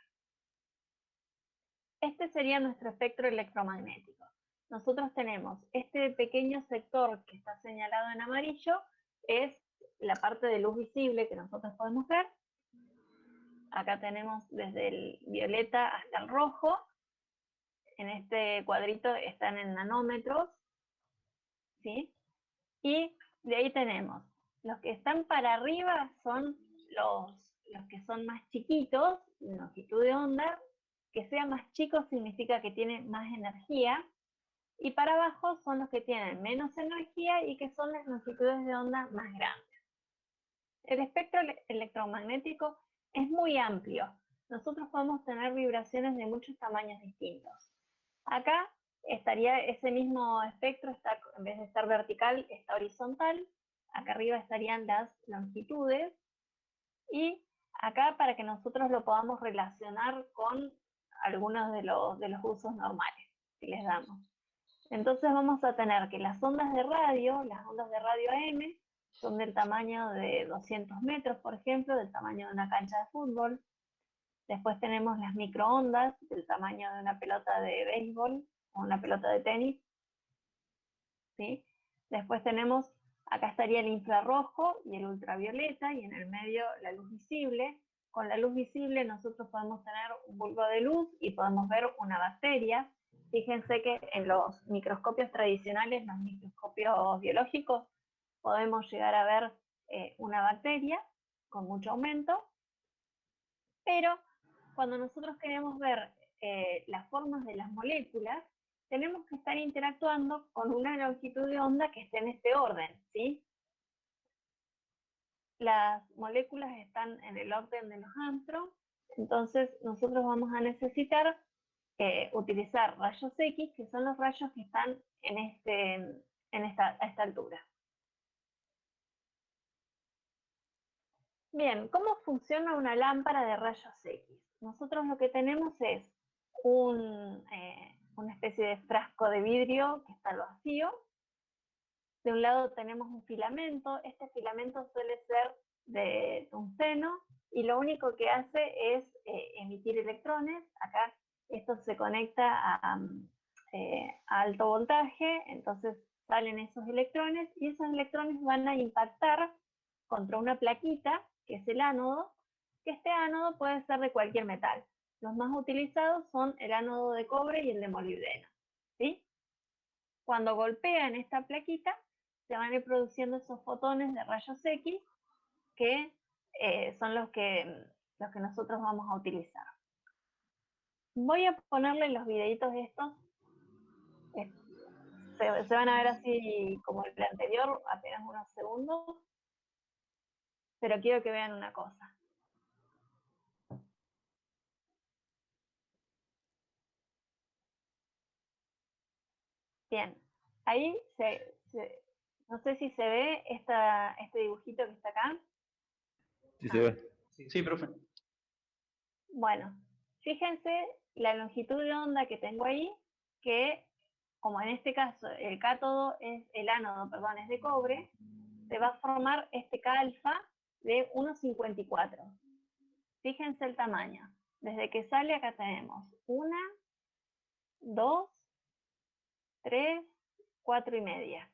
Este sería nuestro espectro electromagnético. Nosotros tenemos este pequeño sector que está señalado en amarillo, es la parte de luz visible que nosotros podemos ver. Acá tenemos desde el violeta hasta el rojo. En este cuadrito están en nanómetros, ¿sí? Y de ahí tenemos, los que están para arriba son los que son más chiquitos, longitud de onda. Que sea más chico significa que tiene más energía, y para abajo son los que tienen menos energía y que son las longitudes de onda más grandes. El espectro electromagnético es muy amplio. Nosotros podemos tener vibraciones de muchos tamaños distintos. Acá estaría ese mismo espectro, está, en vez de estar vertical, está horizontal. Acá arriba estarían las longitudes. Y acá, para que nosotros lo podamos relacionar con algunos de los usos normales que les damos. Entonces vamos a tener que las ondas de radio AM, son del tamaño de 200 metros, por ejemplo, del tamaño de una cancha de fútbol. Después tenemos las microondas, del tamaño de una pelota de béisbol o una pelota de tenis. ¿Sí? Después tenemos, acá estaría el infrarrojo y el ultravioleta, y en el medio la luz visible. Con la luz visible nosotros podemos tener un bulbo de luz y podemos ver una bacteria. Fíjense que en los microscopios tradicionales, los microscopios biológicos, podemos llegar a ver una bacteria con mucho aumento, pero cuando nosotros queremos ver las formas de las moléculas, tenemos que estar interactuando con una longitud de onda que esté en este orden, ¿sí? Las moléculas están en el orden de los angstrom, entonces nosotros vamos a necesitar utilizar rayos X, que son los rayos que están a esta altura. Bien, ¿cómo funciona una lámpara de rayos X? Nosotros lo que tenemos es una especie de frasco de vidrio que está al vacío. De un lado tenemos un filamento. Este filamento suele ser de tungsteno y lo único que hace es emitir electrones. Acá esto se conecta a alto voltaje, entonces salen esos electrones y esos electrones van a impactar contra una plaquita, que es el ánodo, que este ánodo puede ser de cualquier metal. Los más utilizados son el ánodo de cobre y el de molibdeno, ¿sí? Cuando golpean esta plaquita, se van a ir produciendo esos fotones de rayos X, que son los que los que nosotros vamos a utilizar. Voy a ponerle los videitos estos. Se van a ver así como el anterior, apenas unos segundos. Pero quiero que vean una cosa. Bien, ahí no sé si se ve este dibujito que está acá.
Sí se ve.
Sí, profe.
Bueno, fíjense la longitud de onda que tengo ahí, que como en este caso el ánodo, perdón, es de cobre, se va a formar este K alfa de 1,54. Fíjense el tamaño. Desde que sale acá tenemos 1, 2, 3, 4 y media.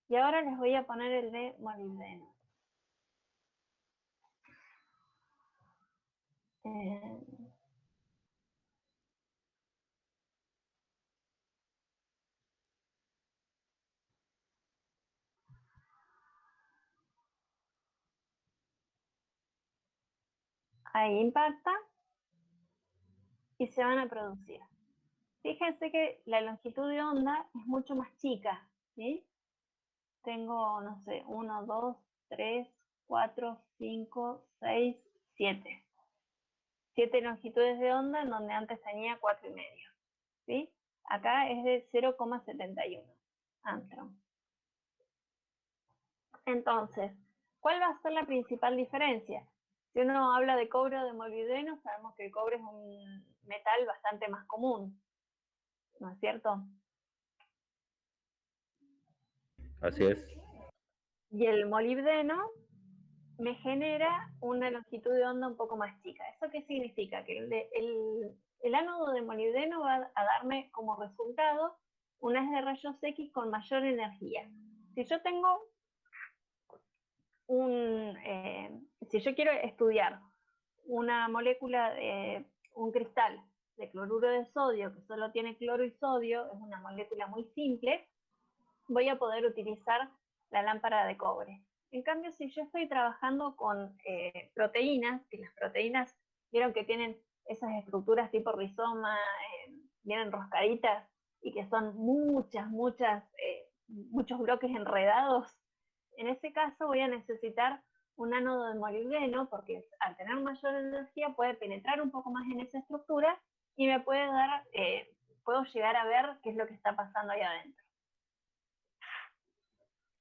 Y ahora les voy a poner el de molibdeno. Ahí impacta y se van a producir. Fíjense que la longitud de onda es mucho más chica, ¿sí? Tengo, no sé, 1, 2, 3, 4, 5, 6, 7. 7 longitudes de onda en donde antes tenía 4,5. ¿Sí? Acá es de 0,71 angstrom. Entonces, ¿cuál va a ser la principal diferencia? Si uno habla de cobre o de molibdeno, sabemos que el cobre es un metal bastante más común, ¿no es cierto?
Así es.
Y el molibdeno me genera una longitud de onda un poco más chica. ¿Eso qué significa? Que el ánodo de molibdeno va a darme como resultado un haz de rayos X con mayor energía. Si yo tengo si yo quiero estudiar una molécula, un cristal de cloruro de sodio que solo tiene cloro y sodio, es una molécula muy simple, voy a poder utilizar la lámpara de cobre. En cambio, si yo estoy trabajando con proteínas, que las proteínas, vieron que tienen esas estructuras tipo rizoma, vienen roscaditas y que son muchos bloques enredados, en ese caso voy a necesitar un ánodo de molibdeno porque al tener mayor energía puede penetrar un poco más en esa estructura y me puede dar, puedo llegar a ver qué es lo que está pasando ahí adentro.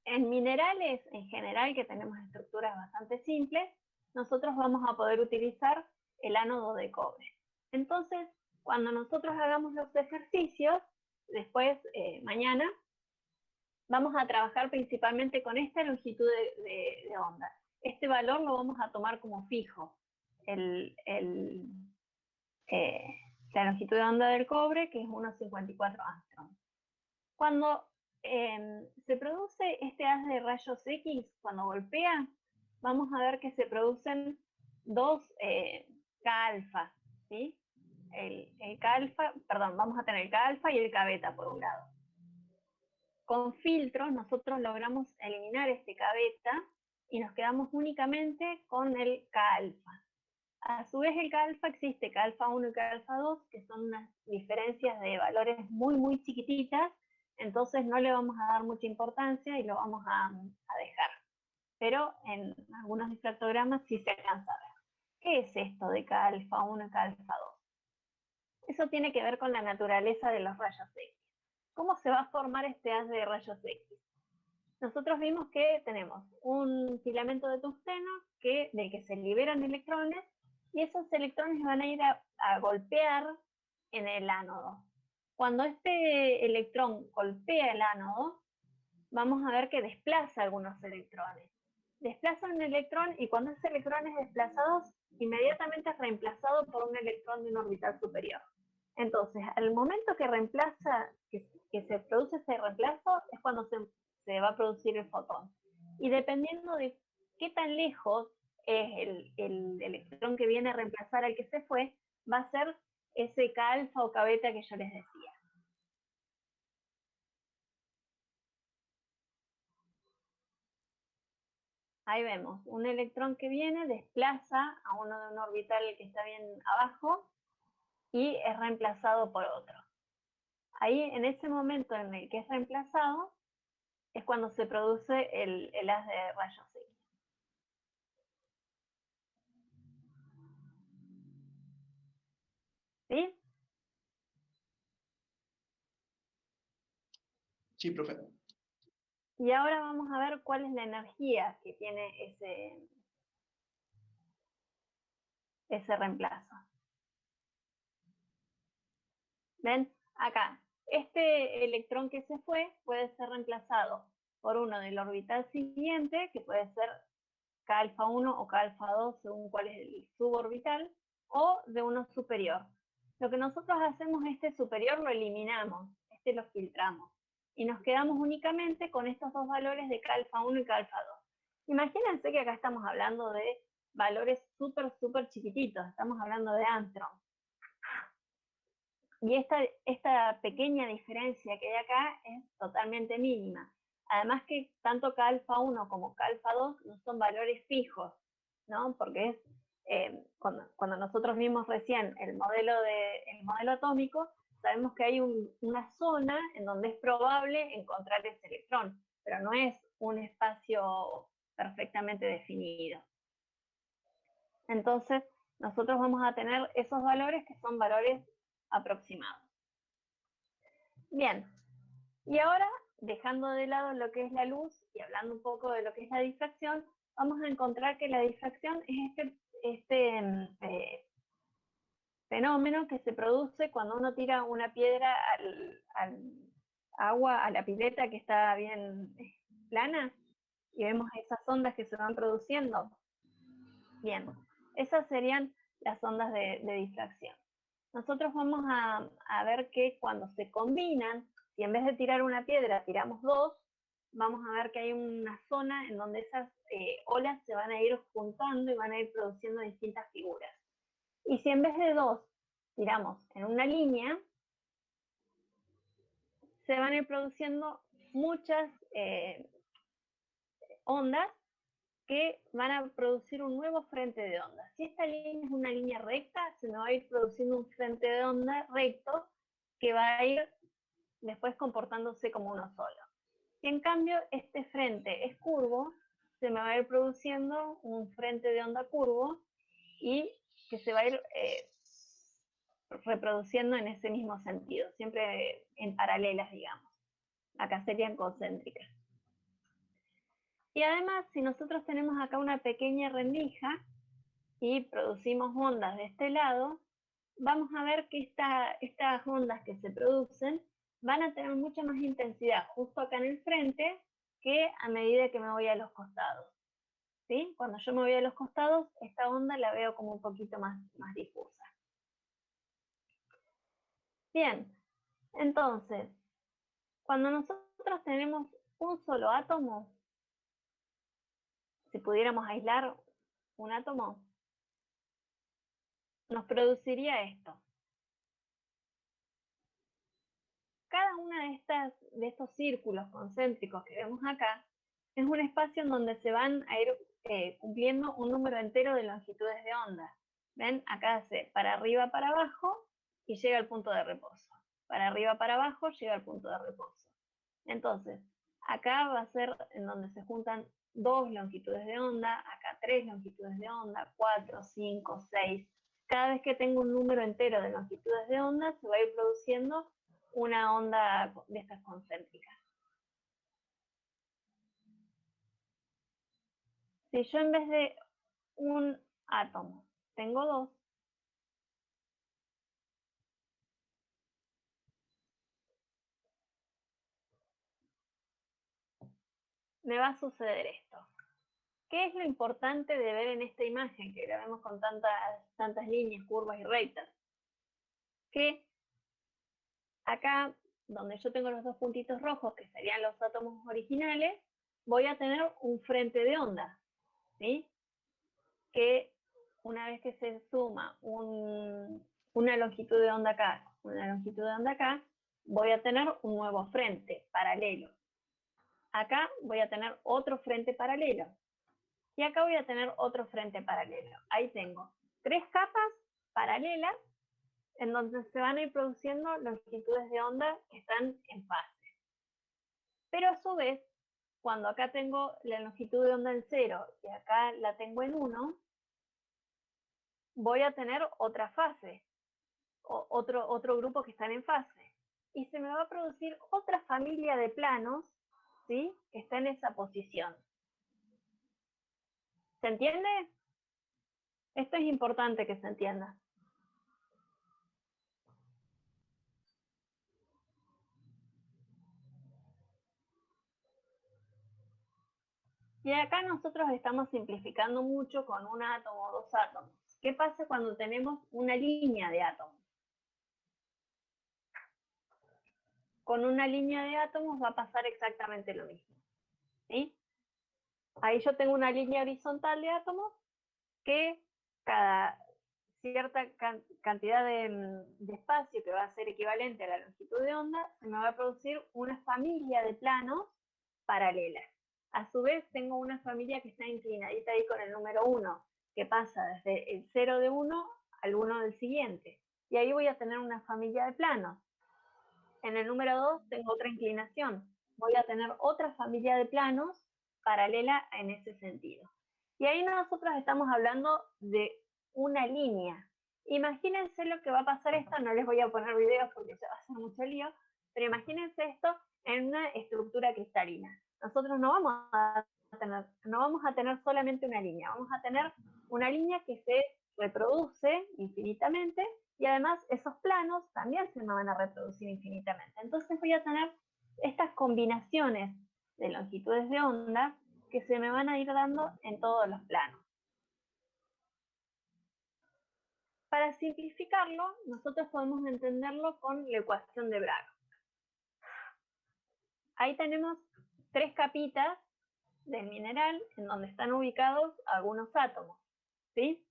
En minerales, en general, que tenemos estructuras bastante simples, nosotros vamos a poder utilizar el ánodo de cobre. Entonces, cuando nosotros hagamos los ejercicios, después, mañana, vamos a trabajar principalmente con esta longitud de onda. Este valor lo vamos a tomar como fijo, la longitud de onda del cobre, que es 1,54 angstrom. Cuando se produce este haz de rayos X, cuando golpea, vamos a ver que se producen dos K alfa, ¿sí? El K alfa, perdón, vamos a tener el K alfa y el K beta por un lado. Con filtros nosotros logramos eliminar este K beta y nos quedamos únicamente con el K alfa. A su vez el K alfa existe K alfa 1 y K alfa 2, que son unas diferencias de valores muy chiquititas, entonces no le vamos a dar mucha importancia y lo vamos a dejar. Pero en algunos difractogramas sí se alcanza a ver. ¿Qué es esto de K alfa 1 y K alfa 2? Eso tiene que ver con la naturaleza de los rayos X. ¿Cómo se va a formar este haz de rayos X? Nosotros vimos que tenemos un filamento de tungsteno del que se liberan electrones y esos electrones van a ir a golpear en el ánodo. Cuando este electrón golpea el ánodo, vamos a ver que desplaza algunos electrones. Desplaza un electrón y cuando ese electrón es desplazado, inmediatamente es reemplazado por un electrón de un orbital superior. Entonces, al momento que se produce ese reemplazo, es cuando se va a producir el fotón. Y dependiendo de qué tan lejos es el electrón que viene a reemplazar al que se fue, va a ser ese K alfa o K beta que yo les decía. Ahí vemos un electrón que viene, desplaza a uno de un orbital que está bien abajo y es reemplazado por otro. Ahí, en ese momento en el que es reemplazado, es cuando se produce el haz de rayos X. ¿Sí?
Sí, profe.
Y ahora vamos a ver cuál es la energía que tiene ese reemplazo. ¿Ven? Acá, este electrón que se fue puede ser reemplazado por uno del orbital siguiente, que puede ser K alfa 1 o K alfa 2, según cuál es el suborbital, o de uno superior. Lo que nosotros hacemos, este superior lo eliminamos, este lo filtramos, y nos quedamos únicamente con estos dos valores de K alfa 1 y K alfa 2. Imagínense que acá estamos hablando de valores súper chiquititos, estamos hablando de Angstrom. Y esta pequeña diferencia que hay acá es totalmente mínima. Además que tanto K alfa 1 como K alfa 2 no son valores fijos, ¿no? Porque es, cuando nosotros vimos recién el modelo atómico, sabemos que hay una zona en donde es probable encontrar ese electrón, pero no es un espacio perfectamente definido. Entonces, nosotros vamos a tener esos valores que son valores aproximados. Bien, y ahora, dejando de lado lo que es la luz y hablando un poco de lo que es la difracción, vamos a encontrar que la difracción es este fenómeno que se produce cuando uno tira una piedra al agua, a la pileta que está bien plana, y vemos esas ondas que se van produciendo. Bien, esas serían las ondas de difracción. Nosotros vamos a ver que cuando se combinan, si en vez de tirar una piedra tiramos dos, vamos a ver que hay una zona en donde esas olas se van a ir juntando y van a ir produciendo distintas figuras. Y si en vez de dos tiramos en una línea, se van a ir produciendo muchas ondas que van a producir un nuevo frente de ondas. Si esta línea es una línea recta, se me va a ir produciendo un frente de onda recto que va a ir después comportándose como uno solo. Si en cambio este frente es curvo, se me va a ir produciendo un frente de onda curvo y que se va a ir reproduciendo en ese mismo sentido, siempre en paralelas, digamos. Acá serían concéntricas. Y además, si nosotros tenemos acá una pequeña rendija y producimos ondas de este lado, vamos a ver que estas ondas que se producen van a tener mucha más intensidad justo acá en el frente que a medida que me voy a los costados. ¿Sí? Cuando yo me voy a los costados, esta onda la veo como un poquito más difusa. Bien, entonces, cuando nosotros tenemos un solo átomo, si pudiéramos aislar un átomo, nos produciría esto. Cada uno de estos círculos concéntricos que vemos acá es un espacio en donde se van a ir cumpliendo un número entero de longitudes de onda. ¿Ven? Acá hace para arriba, para abajo y llega al punto de reposo. Para arriba, para abajo, llega al punto de reposo. Entonces, acá va a ser en donde se juntan 2 longitudes de onda, acá 3 longitudes de onda, 4, 5, 6. Cada vez que tengo un número entero de longitudes de onda, se va a ir produciendo una onda de estas concéntricas. Si yo en vez de un átomo tengo 2, me va a suceder esto. ¿Qué es lo importante de ver en esta imagen que la vemos con tantas líneas, curvas y rectas? Que acá, donde yo tengo los dos puntitos rojos, que serían los átomos originales, voy a tener un frente de onda, ¿sí? Que una vez que se suma una longitud de onda acá, una longitud de onda acá, voy a tener un nuevo frente paralelo. Acá voy a tener otro frente paralelo. Y acá voy a tener otro frente paralelo. Ahí tengo 3 capas paralelas en donde se van a ir produciendo longitudes de onda que están en fase. Pero a su vez, cuando acá tengo la longitud de onda en 0 y acá la tengo en 1, voy a tener otra fase, otro grupo que están en fase. Y se me va a producir otra familia de planos, ¿sí?, que está en esa posición. ¿Se entiende? Esto es importante que se entienda. Y acá nosotros estamos simplificando mucho con un átomo o 2 átomos. ¿Qué pasa cuando tenemos una línea de átomos? Con una línea de átomos va a pasar exactamente lo mismo, ¿sí? Ahí yo tengo una línea horizontal de átomos que cada cierta cantidad de espacio que va a ser equivalente a la longitud de onda, se me va a producir una familia de planos paralelas. A su vez tengo una familia que está inclinadita ahí con el número 1, que pasa desde el 0 de 1 al 1 del siguiente. Y ahí voy a tener una familia de planos. En el número 2 tengo otra inclinación. Voy a tener otra familia de planos paralela en ese sentido. Y ahí nosotros estamos hablando de una línea. Imagínense lo que va a pasar esto, no les voy a poner videos porque se va a hacer mucho lío, pero imagínense esto en una estructura cristalina. Nosotros no vamos a tener solamente una línea, vamos a tener una línea que se reproduce infinitamente y además esos planos también se me van a reproducir infinitamente. Entonces voy a tener estas combinaciones de longitudes de onda que se me van a ir dando en todos los planos. Para simplificarlo, nosotros podemos entenderlo con la ecuación de Bragg. Ahí tenemos 3 capitas del mineral en donde están ubicados algunos átomos, ¿sí?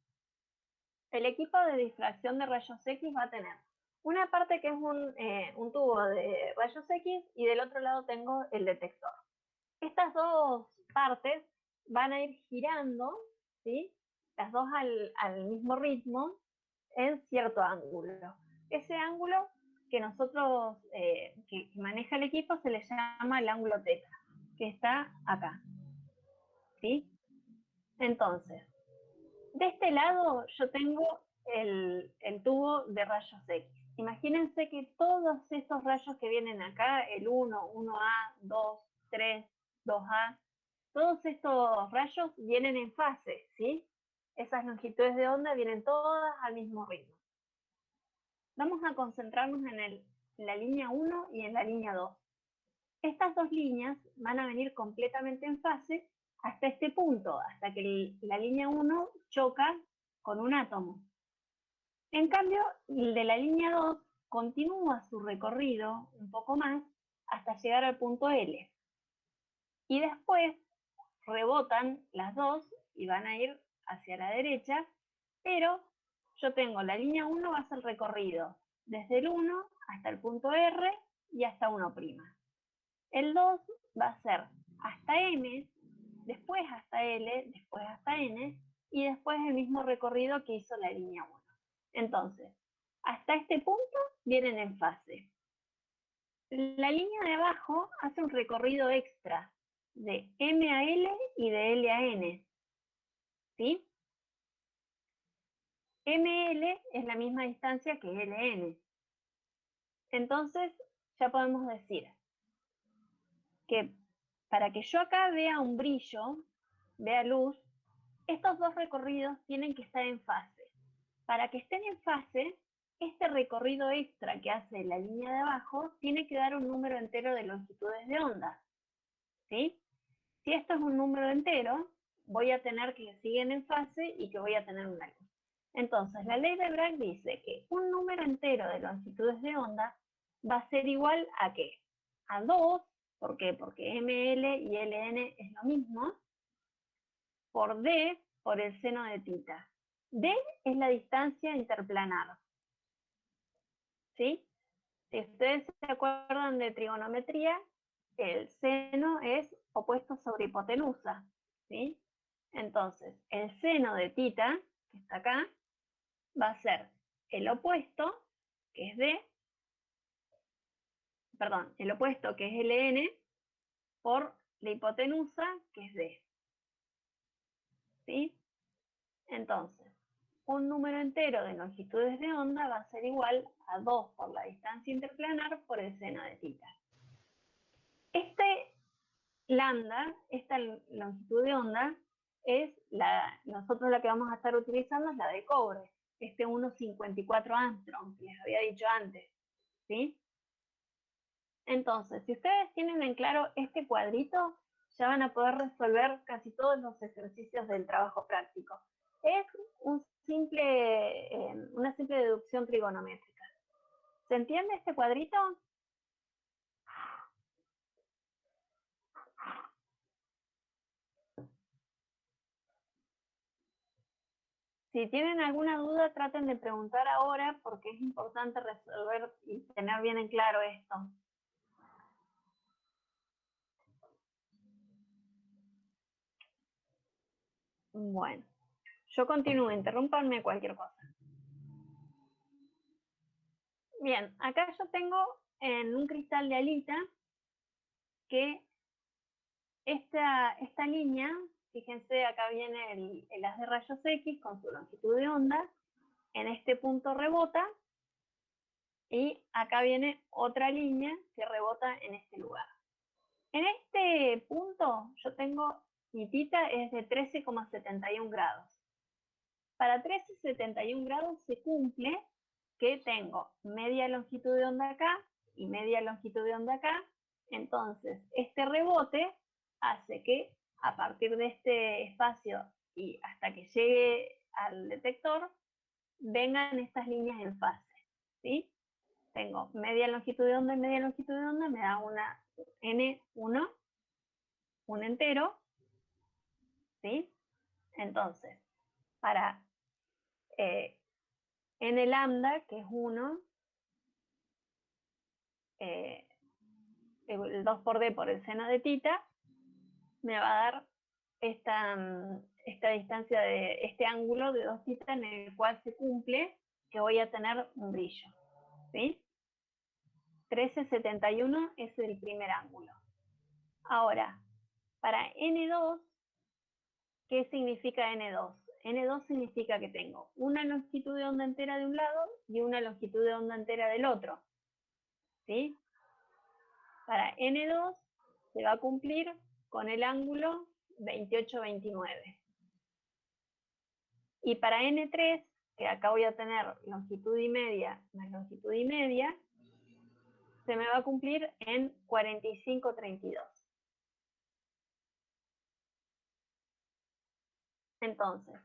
El equipo de difracción de rayos X va a tener una parte que es un tubo de rayos X y del otro lado tengo el detector. Estas dos partes van a ir girando, ¿sí?, las dos al mismo ritmo en cierto ángulo. Ese ángulo que nosotros, que maneja el equipo, se le llama el ángulo teta, que está acá, ¿sí? Entonces, de este lado yo tengo el tubo de rayos X. Imagínense que todos estos rayos que vienen acá, el 1, 1A, 2, 3, 2A, todos estos rayos vienen en fase, ¿sí? Esas longitudes de onda vienen todas al mismo ritmo. Vamos a concentrarnos en la línea 1 y en la línea 2. Estas dos líneas van a venir completamente en fase hasta este punto, hasta que la línea 1 choca con un átomo. En cambio, el de la línea 2 continúa su recorrido un poco más hasta llegar al punto L. Y después rebotan las dos y van a ir hacia la derecha, pero yo tengo la línea 1 va a ser el recorrido desde el 1 hasta el punto R y hasta 1'. El 2 va a ser hasta M, después hasta L, después hasta N, y después el mismo recorrido que hizo la línea 1. Entonces, hasta este punto vienen en fase. La línea de abajo hace un recorrido extra de M a L y de L a N, ¿sí? ML es la misma distancia que LN. Entonces, ya podemos decir que para que yo acá vea un brillo, vea luz, estos dos recorridos tienen que estar en fase. Para que estén en fase, este recorrido extra que hace la línea de abajo tiene que dar un número entero de longitudes de onda, ¿sí? Si esto es un número entero, voy a tener que siguen en fase y que voy a tener una luz. Entonces, la ley de Bragg dice que un número entero de longitudes de onda va a ser igual a ¿qué? A 2, ¿por qué? Porque ML y LN es lo mismo, por D, por el seno de tita. D es la distancia interplanar, ¿sí? Si ustedes se acuerdan de trigonometría, el seno es opuesto sobre hipotenusa, ¿sí? Entonces, el seno de tita, que está acá, va a ser el opuesto, que es D, perdón, el opuesto, que es LN, por la hipotenusa, que es D. ¿Sí? Entonces, un número entero de longitudes de onda va a ser igual a 2 por la distancia interplanar por el seno de tita. Este lambda, esta longitud de onda, nosotros la que vamos a estar utilizando es la de cobre, este 1,54 angstrom, que les había dicho antes, ¿sí? Entonces, si ustedes tienen en claro este cuadrito, ya van a poder resolver casi todos los ejercicios del trabajo práctico. Es una simple deducción trigonométrica. ¿Se entiende este cuadrito? Si tienen alguna duda, traten de preguntar ahora porque es importante resolver y tener bien en claro esto. Bueno, yo continúo, interrúmpanme cualquier cosa. Bien, acá yo tengo en un cristal de alita que esta línea, fíjense, acá viene el haz de rayos X con su longitud de onda, en este punto rebota, y acá viene otra línea que rebota en este lugar. En este punto yo tengo, mi tita es de 13,71 grados. Para 13,71 grados se cumple que tengo media longitud de onda acá y media longitud de onda acá. Entonces, este rebote hace que a partir de este espacio y hasta que llegue al detector, vengan estas líneas en fase, ¿sí? Tengo media longitud de onda y media longitud de onda, me da una N1, un entero, ¿sí? Entonces, para N lambda, que es 1, el 2 por D por el seno de tita, me va a dar esta distancia de este ángulo de 2 tita en el cual se cumple que voy a tener un brillo, ¿sí? 13,71 es el primer ángulo. Ahora, para N2, ¿qué significa N2? N2 significa que tengo una longitud de onda entera de un lado y una longitud de onda entera del otro, ¿sí? Para N2 se va a cumplir con el ángulo 28,29. Y para N3, que acá voy a tener longitud y media más longitud y media, se me va a cumplir en 45,32. Entonces,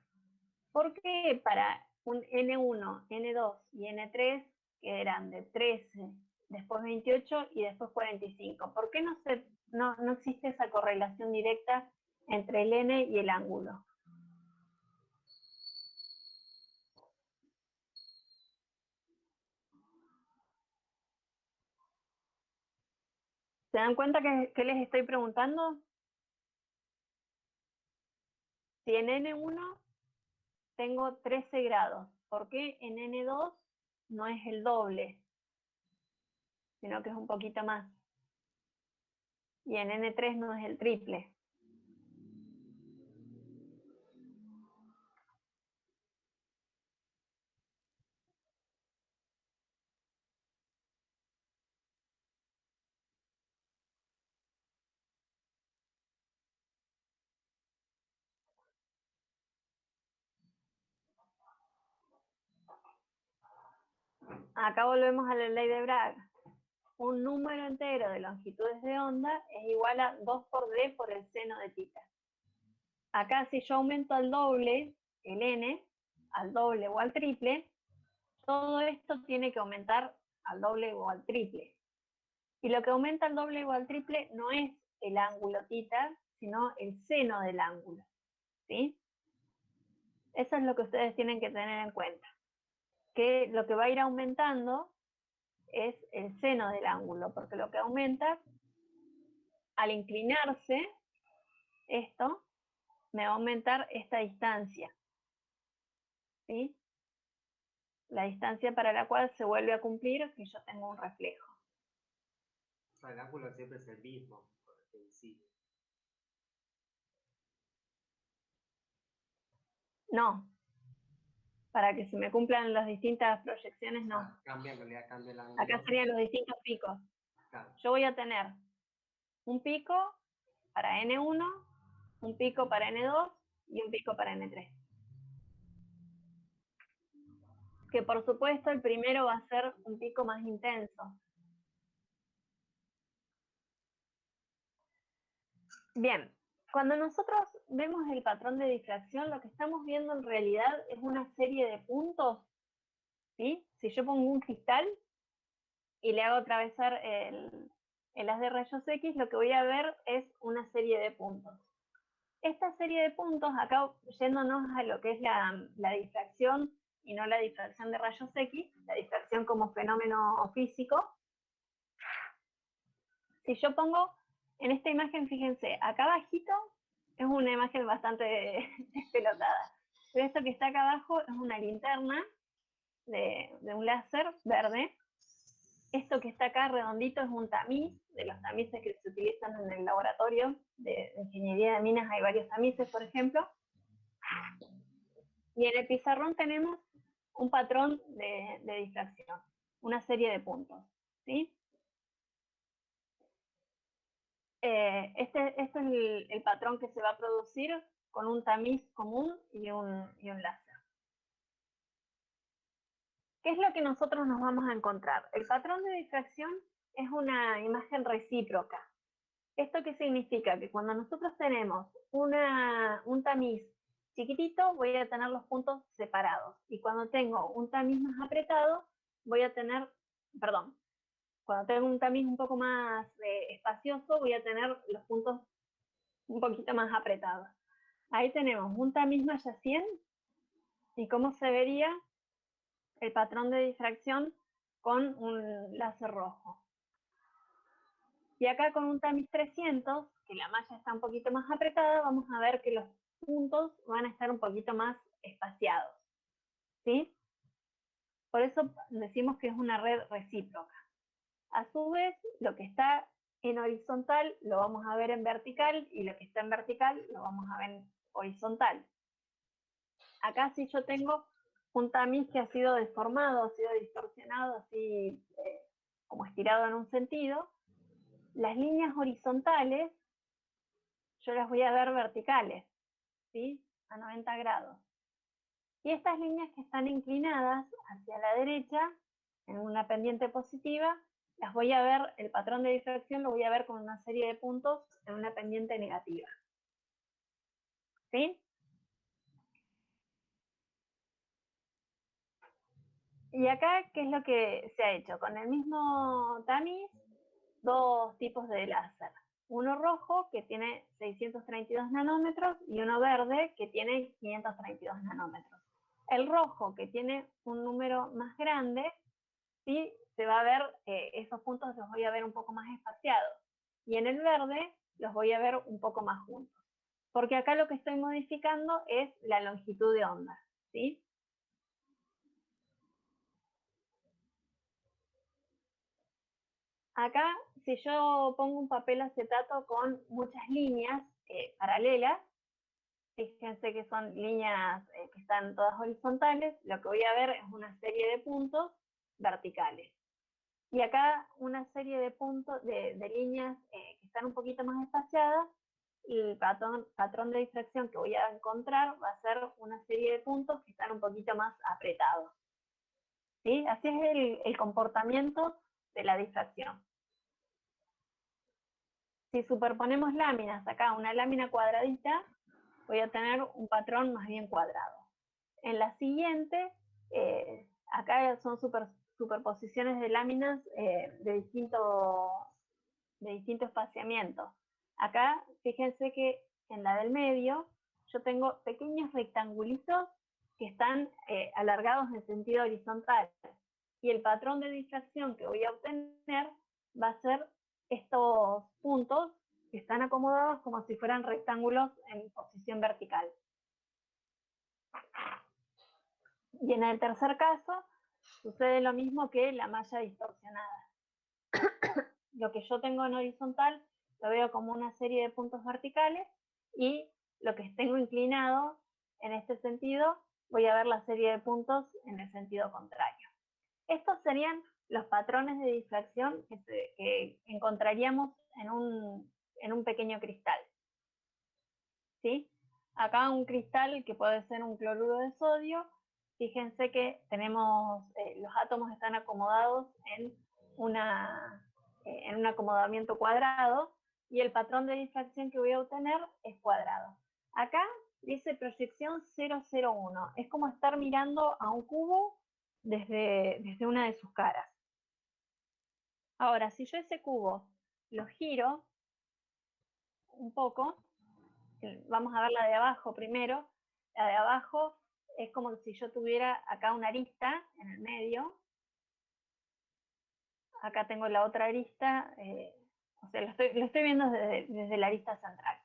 ¿por qué para un N1, N2 y N3, que eran de 13, después 28 y después 45? ¿Por qué no existe esa correlación directa entre el N y el ángulo? ¿Se dan cuenta que les estoy preguntando? Si en N1 tengo 13 grados, ¿por qué en N2 no es el doble, sino que es un poquito más? Y en N3 no es el triple. Acá volvemos a la ley de Bragg. Un número entero de longitudes de onda es igual a 2 por D por el seno de tita. Acá si yo aumento al doble, el N, al doble o al triple, todo esto tiene que aumentar al doble o al triple. Y lo que aumenta al doble o al triple no es el ángulo tita, sino el seno del ángulo, ¿sí? Eso es lo que ustedes tienen que tener en cuenta. Que lo que va a ir aumentando es el seno del ángulo, porque lo que aumenta, al inclinarse esto, me va a aumentar esta distancia, ¿sí? La distancia para la cual se vuelve a cumplir que yo tengo un reflejo.
O sea, el ángulo siempre es el mismo, por el que incide.
No, para que se me cumplan las distintas proyecciones, no.
Ah, cambia, en realidad cambia el ángulo.
Acá serían los distintos picos.
Claro.
Yo voy a tener un pico para N1, un pico para N2 y un pico para N3. Que por supuesto el primero va a ser un pico más intenso. Bien, cuando nosotros vemos el patrón de difracción, lo que estamos viendo en realidad es una serie de puntos, ¿sí? Si yo pongo un cristal y le hago atravesar el haz de rayos X, lo que voy a ver es una serie de puntos. Esta serie de puntos, acá yéndonos a lo que es la difracción y no la difracción de rayos X, la difracción como fenómeno físico. Si yo pongo en esta imagen, fíjense, acá abajito es una imagen bastante despelotada, pero esto que está acá abajo es una linterna de un láser verde. Esto que está acá redondito es un tamiz, de los tamices que se utilizan en el laboratorio de ingeniería de minas, hay varios tamices, por ejemplo. Y en el pizarrón tenemos un patrón de difracción, una serie de puntos, ¿sí? Este es el patrón que se va a producir con un tamiz común y un láser. ¿Qué es lo que nosotros nos vamos a encontrar? El patrón de difracción es una imagen recíproca. ¿Esto qué significa? Que cuando nosotros tenemos un tamiz chiquitito, voy a tener los puntos separados. Y cuando tengo un tamiz más apretado, voy a tener, perdón, cuando tengo un tamiz un poco más espacioso, voy a tener los puntos un poquito más apretados. Ahí tenemos un tamiz malla 100 y cómo se vería el patrón de difracción con un láser rojo. Y acá con un tamiz 300, que la malla está un poquito más apretada, vamos a ver que los puntos van a estar un poquito más espaciados, ¿sí? Por eso decimos que es una red recíproca. A su vez, lo que está en horizontal lo vamos a ver en vertical y lo que está en vertical lo vamos a ver en horizontal. Acá si yo tengo un tamiz que ha sido deformado, ha sido distorsionado, así como estirado en un sentido, las líneas horizontales yo las voy a ver verticales, ¿sí? A 90 grados. Y estas líneas que están inclinadas hacia la derecha, en una pendiente positiva, las voy a ver, el patrón de difracción lo voy a ver con una serie de puntos en una pendiente negativa. ¿Sí? Y acá, ¿qué es lo que se ha hecho? Con el mismo tamiz, dos tipos de láser. Uno rojo, que tiene 632 nanómetros, y uno verde, que tiene 532 nanómetros. El rojo, que tiene un número más grande, sí se va a ver, esos puntos los voy a ver un poco más espaciados. Y en el verde los voy a ver un poco más juntos. Porque acá lo que estoy modificando es la longitud de onda, ¿sí? Acá, si yo pongo un papel acetato con muchas líneas paralelas, fíjense que son líneas que están todas horizontales, lo que voy a ver es una serie de puntos verticales. Y acá una serie de puntos, de líneas que están un poquito más espaciadas, y el patrón de difracción que voy a encontrar va a ser una serie de puntos que están un poquito más apretados. ¿Sí? Así es el comportamiento de la difracción. Si superponemos láminas, acá una lámina cuadradita, voy a tener un patrón más bien cuadrado. En la siguiente, acá son superposiciones de láminas de distinto espaciamiento. Acá, fíjense que en la del medio, yo tengo pequeños rectangulitos que están alargados en sentido horizontal. Y el patrón de difracción que voy a obtener va a ser estos puntos que están acomodados como si fueran rectángulos en posición vertical. Y en el tercer caso, sucede lo mismo que la malla distorsionada. Lo que yo tengo en horizontal lo veo como una serie de puntos verticales y lo que tengo inclinado en este sentido, voy a ver la serie de puntos en el sentido contrario. Estos serían los patrones de difracción que encontraríamos en un pequeño cristal. ¿Sí? Acá un cristal que puede ser un cloruro de sodio. Fíjense que tenemos, los átomos están acomodados en un acomodamiento cuadrado y el patrón de difracción que voy a obtener es cuadrado. Acá dice proyección 001. Es como estar mirando a un cubo desde una de sus caras. Ahora, si yo ese cubo lo giro un poco, vamos a ver la de abajo primero. La de abajo es como si yo tuviera acá una arista en el medio. Acá tengo la otra arista, o sea, lo estoy viendo desde la arista central.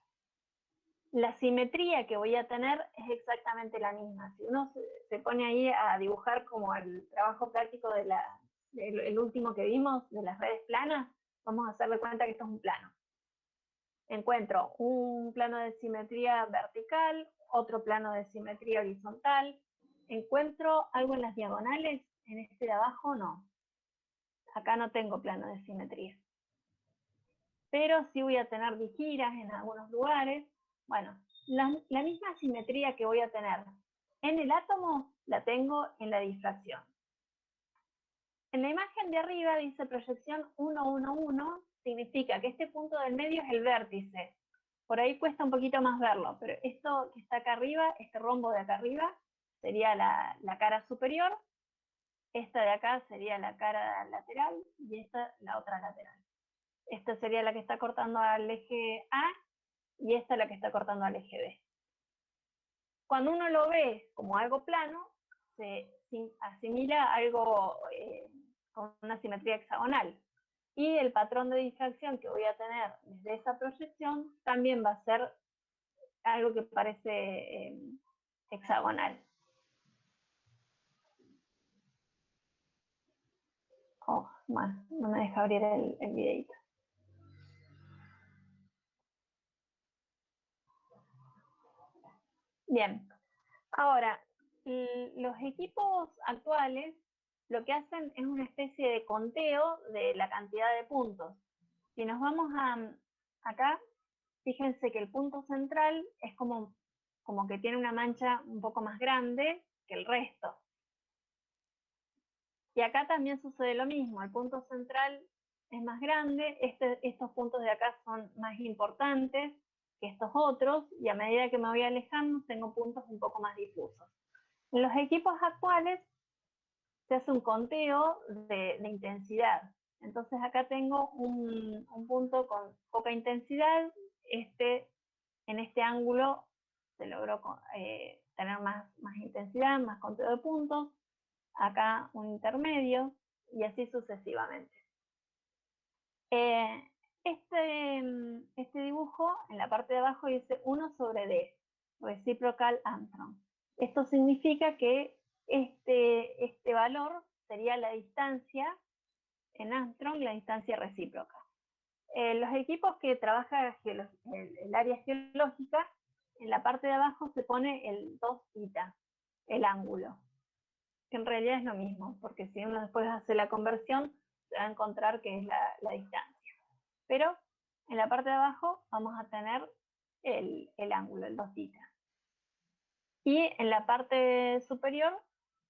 La simetría que voy a tener es exactamente la misma. Si uno se pone ahí a dibujar como el trabajo práctico el último que vimos, de las redes planas, vamos a hacer de cuenta que esto es un plano. Encuentro un plano de simetría vertical, otro plano de simetría horizontal. ¿Encuentro algo en las diagonales? En este de abajo no. Acá no tengo plano de simetría. Pero sí voy a tener digiras en algunos lugares. Bueno, la misma simetría que voy a tener en el átomo la tengo en la difracción. En la imagen de arriba dice proyección 111, significa que este punto del medio es el vértice. Por ahí cuesta un poquito más verlo, pero esto que está acá arriba, este rombo de acá arriba, sería la cara superior. Esta de acá sería la cara lateral y esta la otra lateral. Esta sería la que está cortando al eje A y esta la que está cortando al eje B. Cuando uno lo ve como algo plano, se asimila a algo con una simetría hexagonal. Y el patrón de difracción que voy a tener desde esa proyección también va a ser algo que parece hexagonal. Oh, bueno, no me deja abrir el videito. Bien, ahora, los equipos actuales lo que hacen es una especie de conteo de la cantidad de puntos. Si nos vamos acá, fíjense que el punto central es como que tiene una mancha un poco más grande que el resto. Y acá también sucede lo mismo, el punto central es más grande, estos puntos de acá son más importantes que estos otros, y a medida que me voy alejando tengo puntos un poco más difusos. En los equipos actuales se hace un conteo de intensidad. Entonces acá tengo un punto con poca intensidad, en este ángulo se logró tener más intensidad, más conteo de puntos, acá un intermedio, y así sucesivamente. Este dibujo, en la parte de abajo dice 1 sobre D, reciprocal Armstrong. Esto significa que este valor sería la distancia en Armstrong, la distancia recíproca. Los equipos que trabajan el área geológica, en la parte de abajo se pone el 2θ, el ángulo, que en realidad es lo mismo, porque si uno después hace la conversión, se va a encontrar que es la distancia. Pero en la parte de abajo vamos a tener el ángulo, el 2θ. Y en la parte superior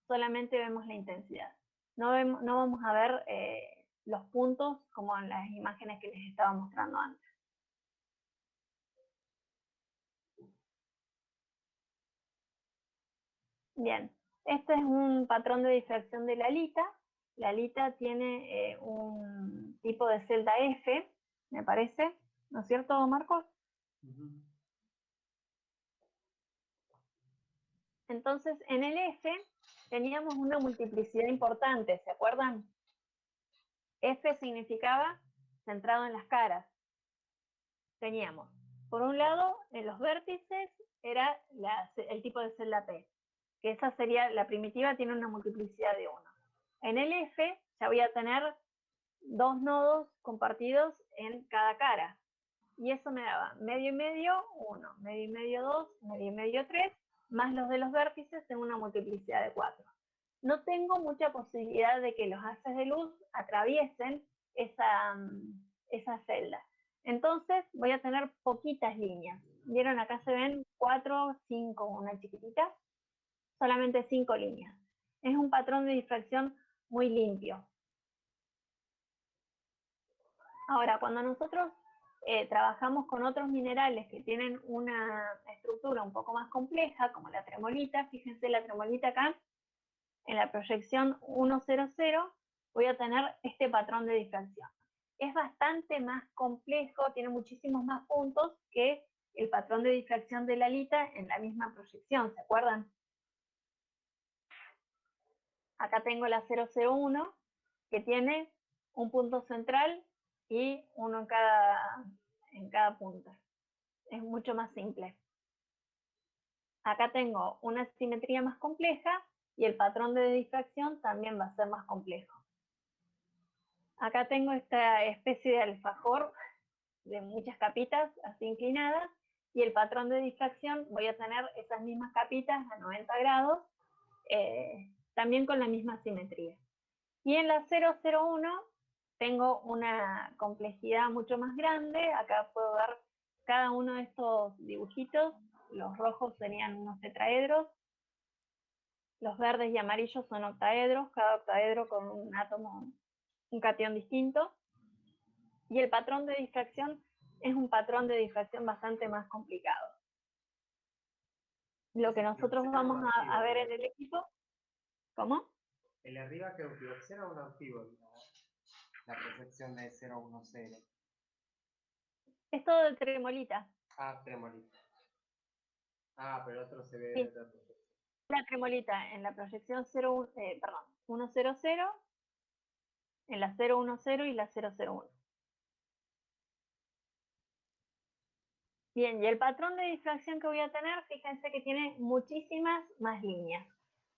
solamente vemos la intensidad. No vamos a ver los puntos como en las imágenes que les estaba mostrando antes. Bien, este es un patrón de difracción de la halita. La halita tiene un tipo de celda F, me parece, ¿no es cierto, Marcos? Entonces, en el F teníamos una multiplicidad importante, ¿se acuerdan? F significaba centrado en las caras. teníamos, por un lado, en los vértices era el tipo de celda P, que esa sería la primitiva, tiene una multiplicidad de 1. En el F ya voy a tener 2 nodos compartidos en cada cara. Y eso me daba medio y medio, 1, medio y medio, 2, medio y medio, 3, más los de los vértices en una multiplicidad de 4. No tengo mucha posibilidad de que los haces de luz atraviesen esa celda. Entonces voy a tener poquitas líneas. ¿Vieron? Acá se ven 4, 5, una chiquitita. Solamente 5 líneas. Es un patrón de difracción muy limpio. Ahora, cuando nosotros trabajamos con otros minerales que tienen una estructura un poco más compleja, como la tremolita, fíjense la tremolita acá, en la proyección 100, voy a tener este patrón de difracción. Es bastante más complejo, tiene muchísimos más puntos que el patrón de difracción de la alita en la misma proyección, ¿se acuerdan? Acá tengo la 001, que tiene un punto central y uno en cada punta. Es mucho más simple. Acá tengo una simetría más compleja y el patrón de difracción también va a ser más complejo. Acá tengo esta especie de alfajor de muchas capitas así inclinadas y el patrón de difracción voy a tener esas mismas capitas a 90 grados, también con la misma simetría. Y en la 001 tengo una complejidad mucho más grande. Acá puedo ver cada uno de estos dibujitos. Los rojos serían unos tetraedros. Los verdes y amarillos son octaedros, cada octaedro con un átomo, un catión distinto. Y el patrón de difracción es un patrón de difracción bastante más complicado. Lo que nosotros vamos a ver en el equipo. ¿Cómo?
El de arriba que observa un activo, la proyección de 010.
Es todo de tremolita.
Ah, tremolita. Ah, pero el otro se ve
Sí.
de otra proyección.
La tremolita en la proyección 100, en la 010 y la 001. Bien, y el patrón de difracción que voy a tener, fíjense que tiene muchísimas más líneas.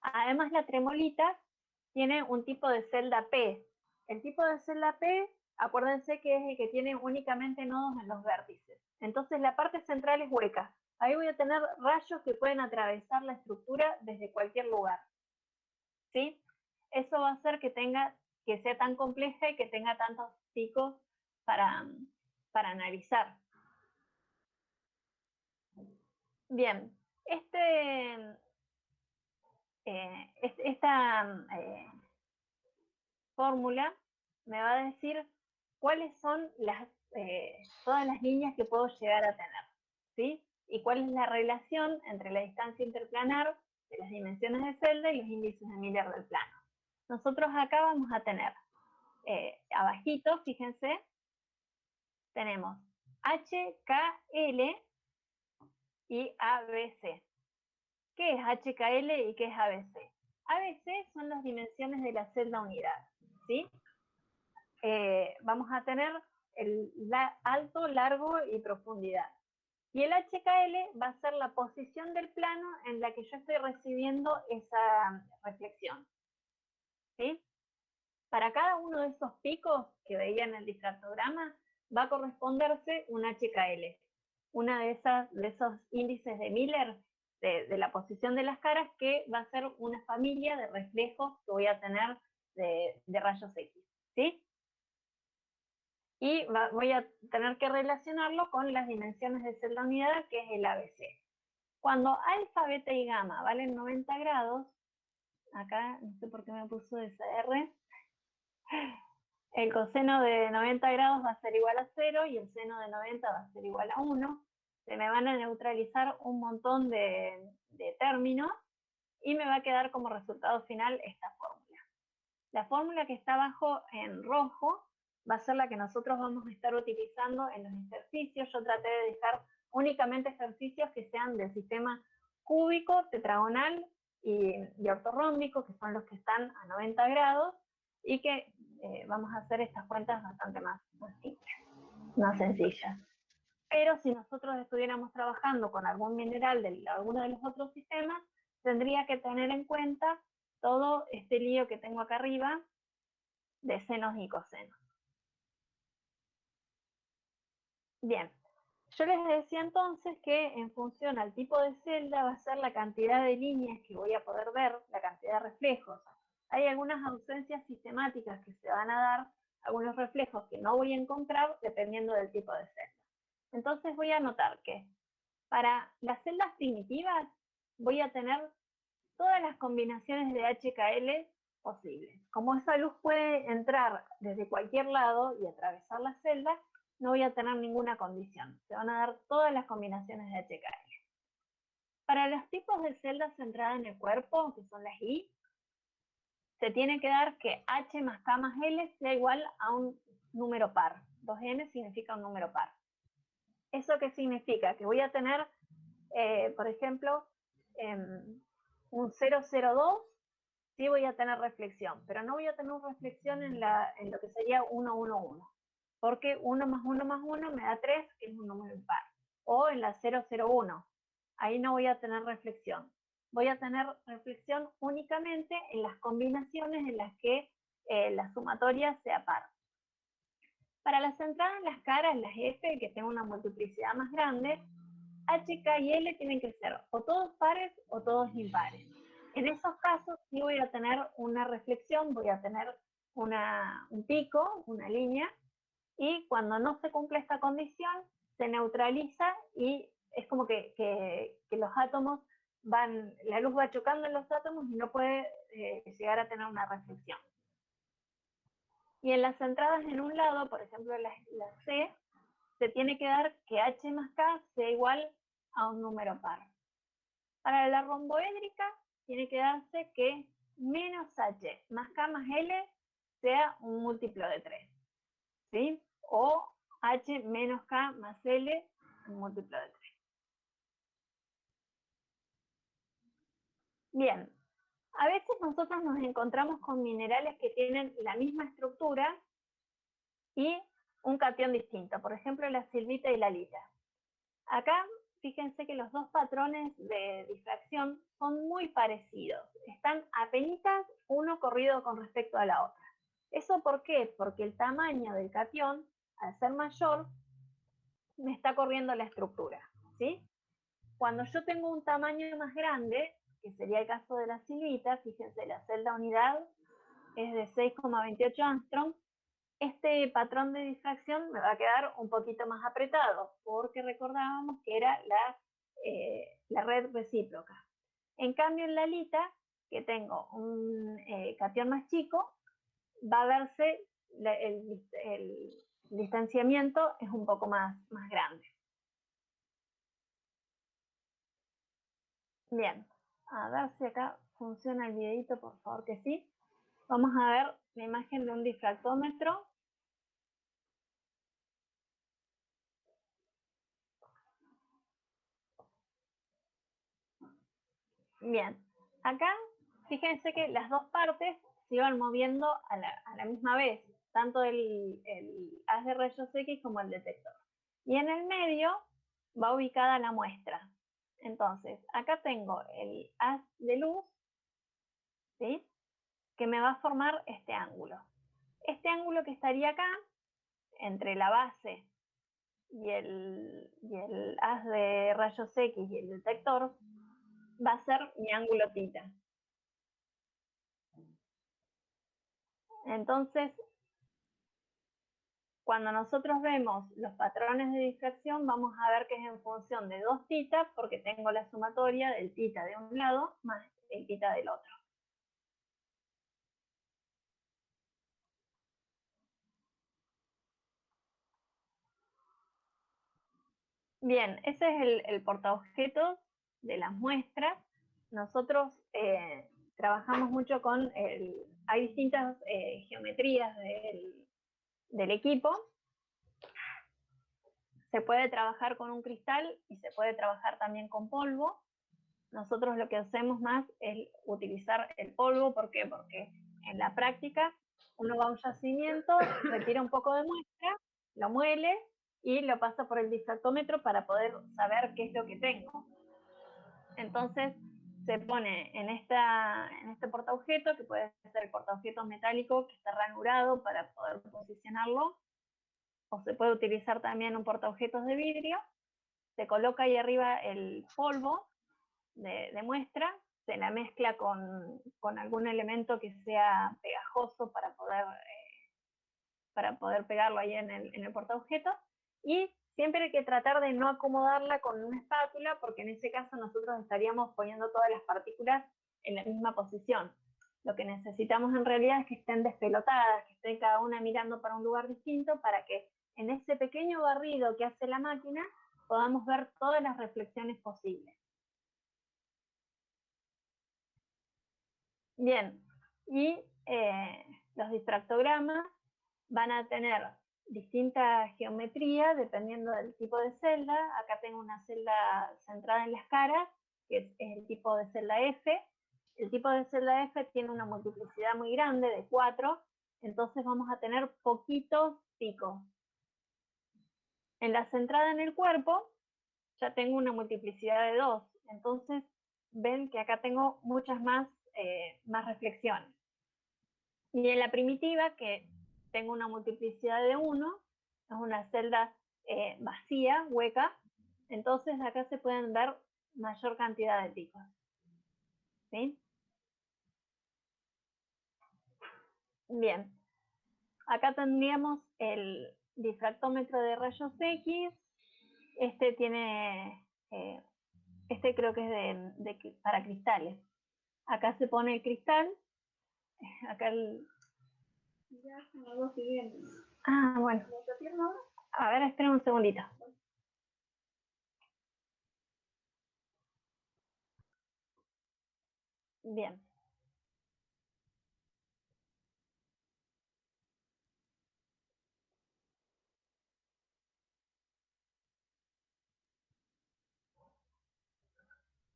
Además, la tremolita tiene un tipo de celda P. El tipo de celda P, acuérdense que es el que tiene únicamente nodos en los vértices. Entonces, la parte central es hueca. Ahí voy a tener rayos que pueden atravesar la estructura desde cualquier lugar. ¿Sí? Eso va a hacer que sea tan compleja y que tenga tantos picos para analizar. Bien, esta fórmula me va a decir cuáles son todas las líneas que puedo llegar a tener, ¿sí? Y cuál es la relación entre la distancia interplanar de las dimensiones de celda y los índices de Miller del plano. Nosotros acá vamos a tener, abajito, fíjense, tenemos HKL y ABC. ¿Qué es HKL y qué es ABC? ABC son las dimensiones de la celda unidad, ¿sí? Vamos a tener el alto, largo y profundidad. Y el HKL va a ser la posición del plano en la que yo estoy recibiendo esa reflexión, ¿sí? Para cada uno de esos picos que veía en el difractograma va a corresponderse un HKL, una de esos índices de Miller de la posición de las caras, que va a ser una familia de reflejos que voy a tener de rayos X, ¿sí? Y voy a tener que relacionarlo con las dimensiones de celda unidad, que es el ABC. Cuando alfa, beta y gamma valen 90 grados, acá no sé por qué me puso esa R, el coseno de 90 grados va a ser igual a 0 y el seno de 90 va a ser igual a 1. Se me van a neutralizar un montón de términos y me va a quedar como resultado final esta fórmula. La fórmula que está abajo en rojo va a ser la que nosotros vamos a estar utilizando en los ejercicios. Yo traté de dejar únicamente ejercicios que sean del sistema cúbico, tetragonal y ortorrómbico, que son los que están a 90 grados, y que vamos a hacer estas cuentas bastante más simples, más sencillas. pero si nosotros estuviéramos trabajando con algún mineral de alguno de los otros sistemas, tendría que tener en cuenta todo este lío que tengo acá arriba de senos y cosenos. Bien, yo les decía entonces que en función al tipo de celda va a ser la cantidad de líneas que voy a poder ver, la cantidad de reflejos. Hay algunas ausencias sistemáticas que se van a dar, algunos reflejos que no voy a encontrar dependiendo del tipo de celda. Entonces voy a notar que para las celdas primitivas voy a tener todas las combinaciones de HKL posibles. Como esa luz puede entrar desde cualquier lado y atravesar la celda, no voy a tener ninguna condición. Se van a dar todas las combinaciones de HKL. Para los tipos de celdas centradas en el cuerpo, que son las I, se tiene que dar que H más K más L sea igual a un número par. 2N significa un número par. ¿Eso qué significa? Que voy a tener, por ejemplo, un 002, sí voy a tener reflexión, pero no voy a tener reflexión en lo que sería 111, porque 1 más 1 más 1 me da 3, que es un número impar. O en la 001, ahí no voy a tener reflexión. Voy a tener reflexión únicamente en las combinaciones en las que la sumatoria sea par. Para las entradas en las caras, las F, que tengo una multiplicidad más grande, H, K y L tienen que ser o todos pares o todos impares. En esos casos sí voy a tener una reflexión, voy a tener un pico, una línea, y cuando no se cumple esta condición, se neutraliza y es como que los átomos la luz va chocando en los átomos y no puede llegar a tener una reflexión. Y en las entradas en un lado, por ejemplo la C, se tiene que dar que H más K sea igual a un número par. Para la romboédrica, tiene que darse que menos H más K más L sea un múltiplo de 3. ¿Sí? O H menos K más L, un múltiplo de 3. Bien, a veces nosotros nos encontramos con minerales que tienen la misma estructura y un catión distinto, por ejemplo la silvita y la halita. Acá, fíjense que los dos patrones de difracción son muy parecidos, están apenitas uno corrido con respecto a la otra. ¿Eso por qué? Porque el tamaño del catión, al ser mayor, me está corriendo la estructura, ¿sí? Cuando yo tengo un tamaño más grande, que sería el caso de la silvita, fíjense, la celda unidad es de 6,28 angstrom, este patrón de difracción me va a quedar un poquito más apretado, porque recordábamos que era la red recíproca. En cambio, en la halita, que tengo un catión más chico, va a verse el distanciamiento es un poco más grande. Bien, a ver si acá funciona el videito, por favor que sí. Vamos a ver la imagen de un difractómetro. Bien, acá fíjense que las dos partes se iban moviendo a la misma vez, tanto el haz de rayos X como el detector. Y en el medio va ubicada la muestra. Entonces, acá tengo el haz de luz, ¿sí?, que me va a formar este ángulo. Este ángulo que estaría acá, entre la base y el haz de rayos X y el detector, va a ser mi ángulo θ. Entonces, cuando nosotros vemos los patrones de difracción, vamos a ver que es en función de 2θ, porque tengo la sumatoria del θ de un lado más el θ del otro. Bien, ese es el portaobjetos de las muestras. Nosotros trabajamos mucho con hay distintas geometrías del equipo. Se puede trabajar con un cristal y se puede trabajar también con polvo. Nosotros lo que hacemos más es utilizar el polvo. ¿Por qué? Porque en la práctica uno va a un yacimiento, retira un poco de muestra, lo muele y lo pasa por el difractómetro para poder saber qué es lo que tengo. Entonces se pone en este portaobjeto, que puede ser el portaobjeto metálico que está ranurado para poder posicionarlo, o se puede utilizar también un portaobjetos de vidrio. Se coloca ahí arriba el polvo de muestra, se la mezcla con algún elemento que sea pegajoso para poder pegarlo ahí en el portaobjetos, y siempre hay que tratar de no acomodarla con una espátula, porque en ese caso nosotros estaríamos poniendo todas las partículas en la misma posición. Lo que necesitamos en realidad es que estén despelotadas, que estén cada una mirando para un lugar distinto, para que en ese pequeño barrido que hace la máquina podamos ver todas las reflexiones posibles. Bien, y los difractogramas van a tener distinta geometría dependiendo del tipo de celda. Acá tengo una celda centrada en las caras, que es el tipo de celda F. El tipo de celda F tiene una multiplicidad muy grande, de 4, entonces vamos a tener poquitos picos. En la centrada en el cuerpo ya tengo una multiplicidad de 2, entonces ven que acá tengo muchas más reflexiones. Y en la primitiva, que tengo una multiplicidad de 1, es una celda vacía, hueca, entonces acá se pueden ver mayor cantidad de picos. ¿Sí? Bien, acá tendríamos el difractómetro de rayos X. Este tiene, este creo que es para cristales. Acá se pone el cristal, acá el... Ah, bueno. A ver, espera un segundito. Bien.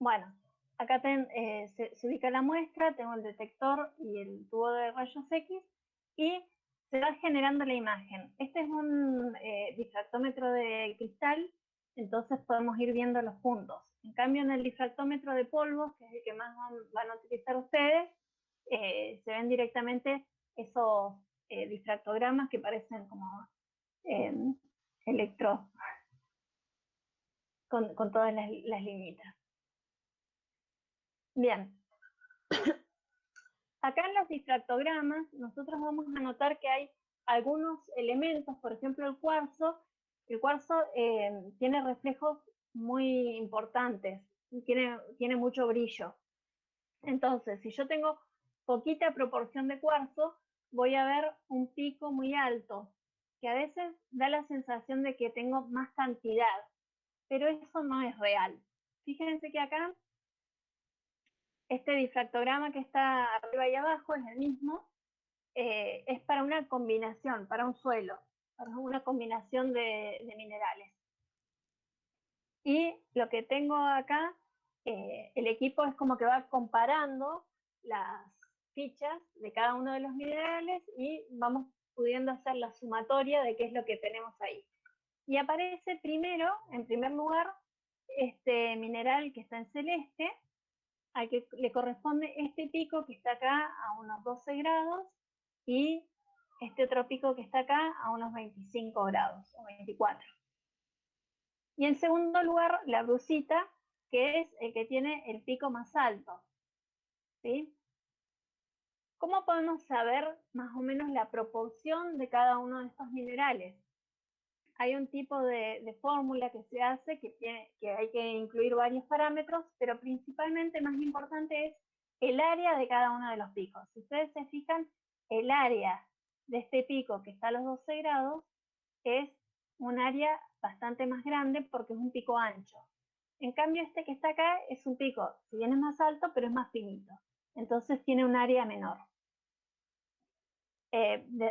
Bueno, acá se ubica la muestra, tengo el detector y el tubo de rayos X, y se va generando la imagen. Este es un difractómetro de cristal, entonces podemos ir viendo los puntos. En cambio, en el difractómetro de polvo, que es el que más van a utilizar ustedes, se ven directamente esos difractogramas que parecen como electro, con todas las liñitas. Bien. Acá en los difractogramas nosotros vamos a notar que hay algunos elementos, por ejemplo el cuarzo. El cuarzo tiene reflejos muy importantes, tiene mucho brillo. Entonces, si yo tengo poquita proporción de cuarzo, voy a ver un pico muy alto, que a veces da la sensación de que tengo más cantidad, pero eso no es real. Fíjense que acá este difractograma que está arriba y abajo es el mismo, es para una combinación, para un suelo, para una combinación de minerales. Y lo que tengo acá, el equipo es como que va comparando las fichas de cada uno de los minerales y vamos pudiendo hacer la sumatoria de qué es lo que tenemos ahí. Y aparece primero, en primer lugar, este mineral que está en celeste, al que le corresponde este pico que está acá a unos 12 grados y este otro pico que está acá a unos 25 grados o 24. Y en segundo lugar, la brucita, que es el que tiene el pico más alto. ¿Sí? ¿Cómo podemos saber más o menos la proporción de cada uno de estos minerales? Hay un tipo de fórmula que se hace que hay que incluir varios parámetros, pero principalmente más importante es el área de cada uno de los picos. Si ustedes se fijan, el área de este pico que está a los 12 grados es un área bastante más grande porque es un pico ancho. En cambio, este que está acá es un pico, si bien es más alto, pero es más finito. Entonces tiene un área menor.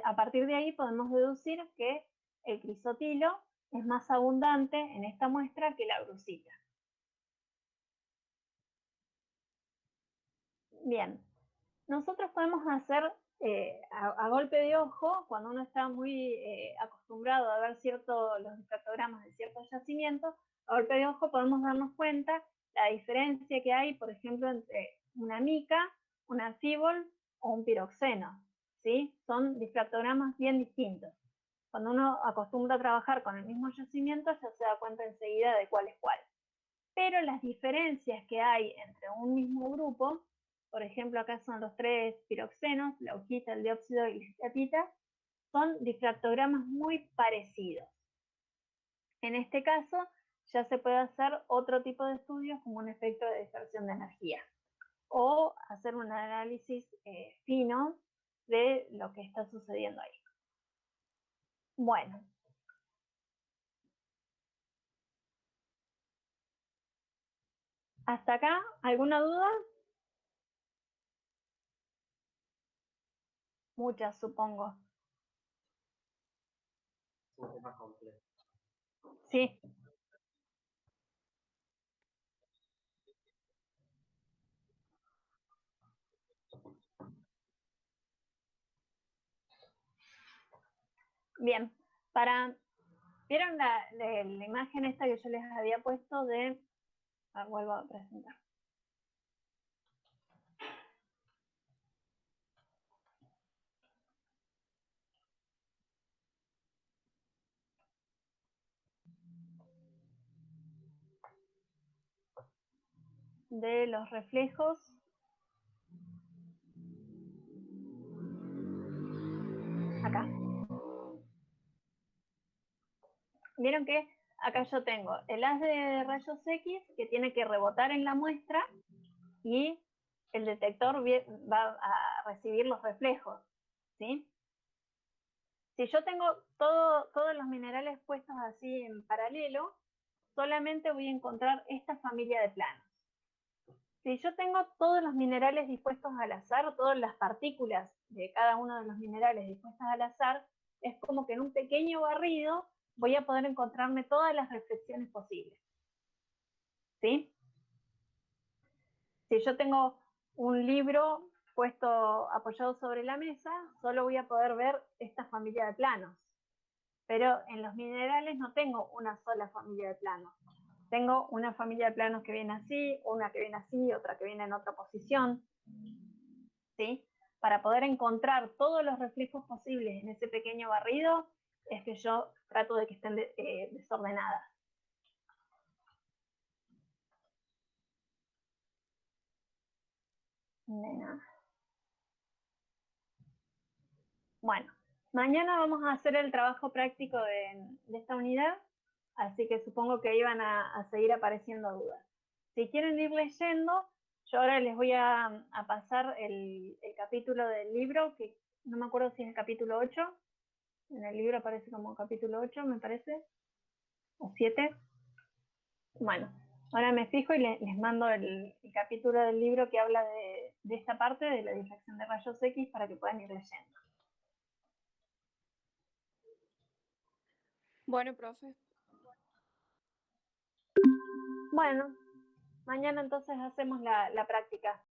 A partir de ahí podemos deducir que el crisotilo es más abundante en esta muestra que la brucita. Bien, nosotros podemos hacer a golpe de ojo, cuando uno está muy acostumbrado a ver los difractogramas de ciertos yacimientos, a golpe de ojo podemos darnos cuenta la diferencia que hay, por ejemplo, entre una mica, un arcíbol o un piroxeno, ¿sí? Son difractogramas bien distintos. Cuando uno acostumbra a trabajar con el mismo yacimiento, ya se da cuenta enseguida de cuál es cuál. Pero las diferencias que hay entre un mismo grupo, por ejemplo, acá son los 3 piroxenos, la augita, el dióxido y la esteatita, son difractogramas muy parecidos. En este caso, ya se puede hacer otro tipo de estudios como un efecto de dispersión de energía o hacer un análisis fino de lo que está sucediendo ahí. Bueno. ¿Hasta acá? ¿Alguna duda? Muchas, supongo.
Es un tema complejo.
Sí. Bien, ¿vieron la imagen esta que yo les había puesto de... vuelvo a presentar. De los reflejos. Acá. Vieron que acá yo tengo el haz de rayos X que tiene que rebotar en la muestra y el detector va a recibir los reflejos, ¿sí? Si yo tengo todos los minerales puestos así en paralelo, solamente voy a encontrar esta familia de planos. Si yo tengo todos los minerales dispuestos al azar, todas las partículas de cada uno de los minerales dispuestas al azar, es como que en un pequeño barrido voy a poder encontrarme todas las reflexiones posibles. ¿Sí? Si yo tengo un libro puesto apoyado sobre la mesa, solo voy a poder ver esta familia de planos. Pero en los minerales no tengo una sola familia de planos. Tengo una familia de planos que viene así, una que viene así, otra que viene en otra posición. ¿Sí? Para poder encontrar todos los reflejos posibles en ese pequeño barrido, es que yo trato de que estén desordenadas. Bueno, mañana vamos a hacer el trabajo práctico de esta unidad, así que supongo que iban a seguir apareciendo dudas. Si quieren ir leyendo, yo ahora les voy a pasar el capítulo del libro, que no me acuerdo si es el capítulo 8, en el libro aparece como capítulo 8, me parece, o 7. Bueno, ahora me fijo y les mando el capítulo del libro que habla de esta parte de la difracción de rayos X para que puedan ir leyendo.
Bueno, profe.
Bueno, mañana entonces hacemos la práctica.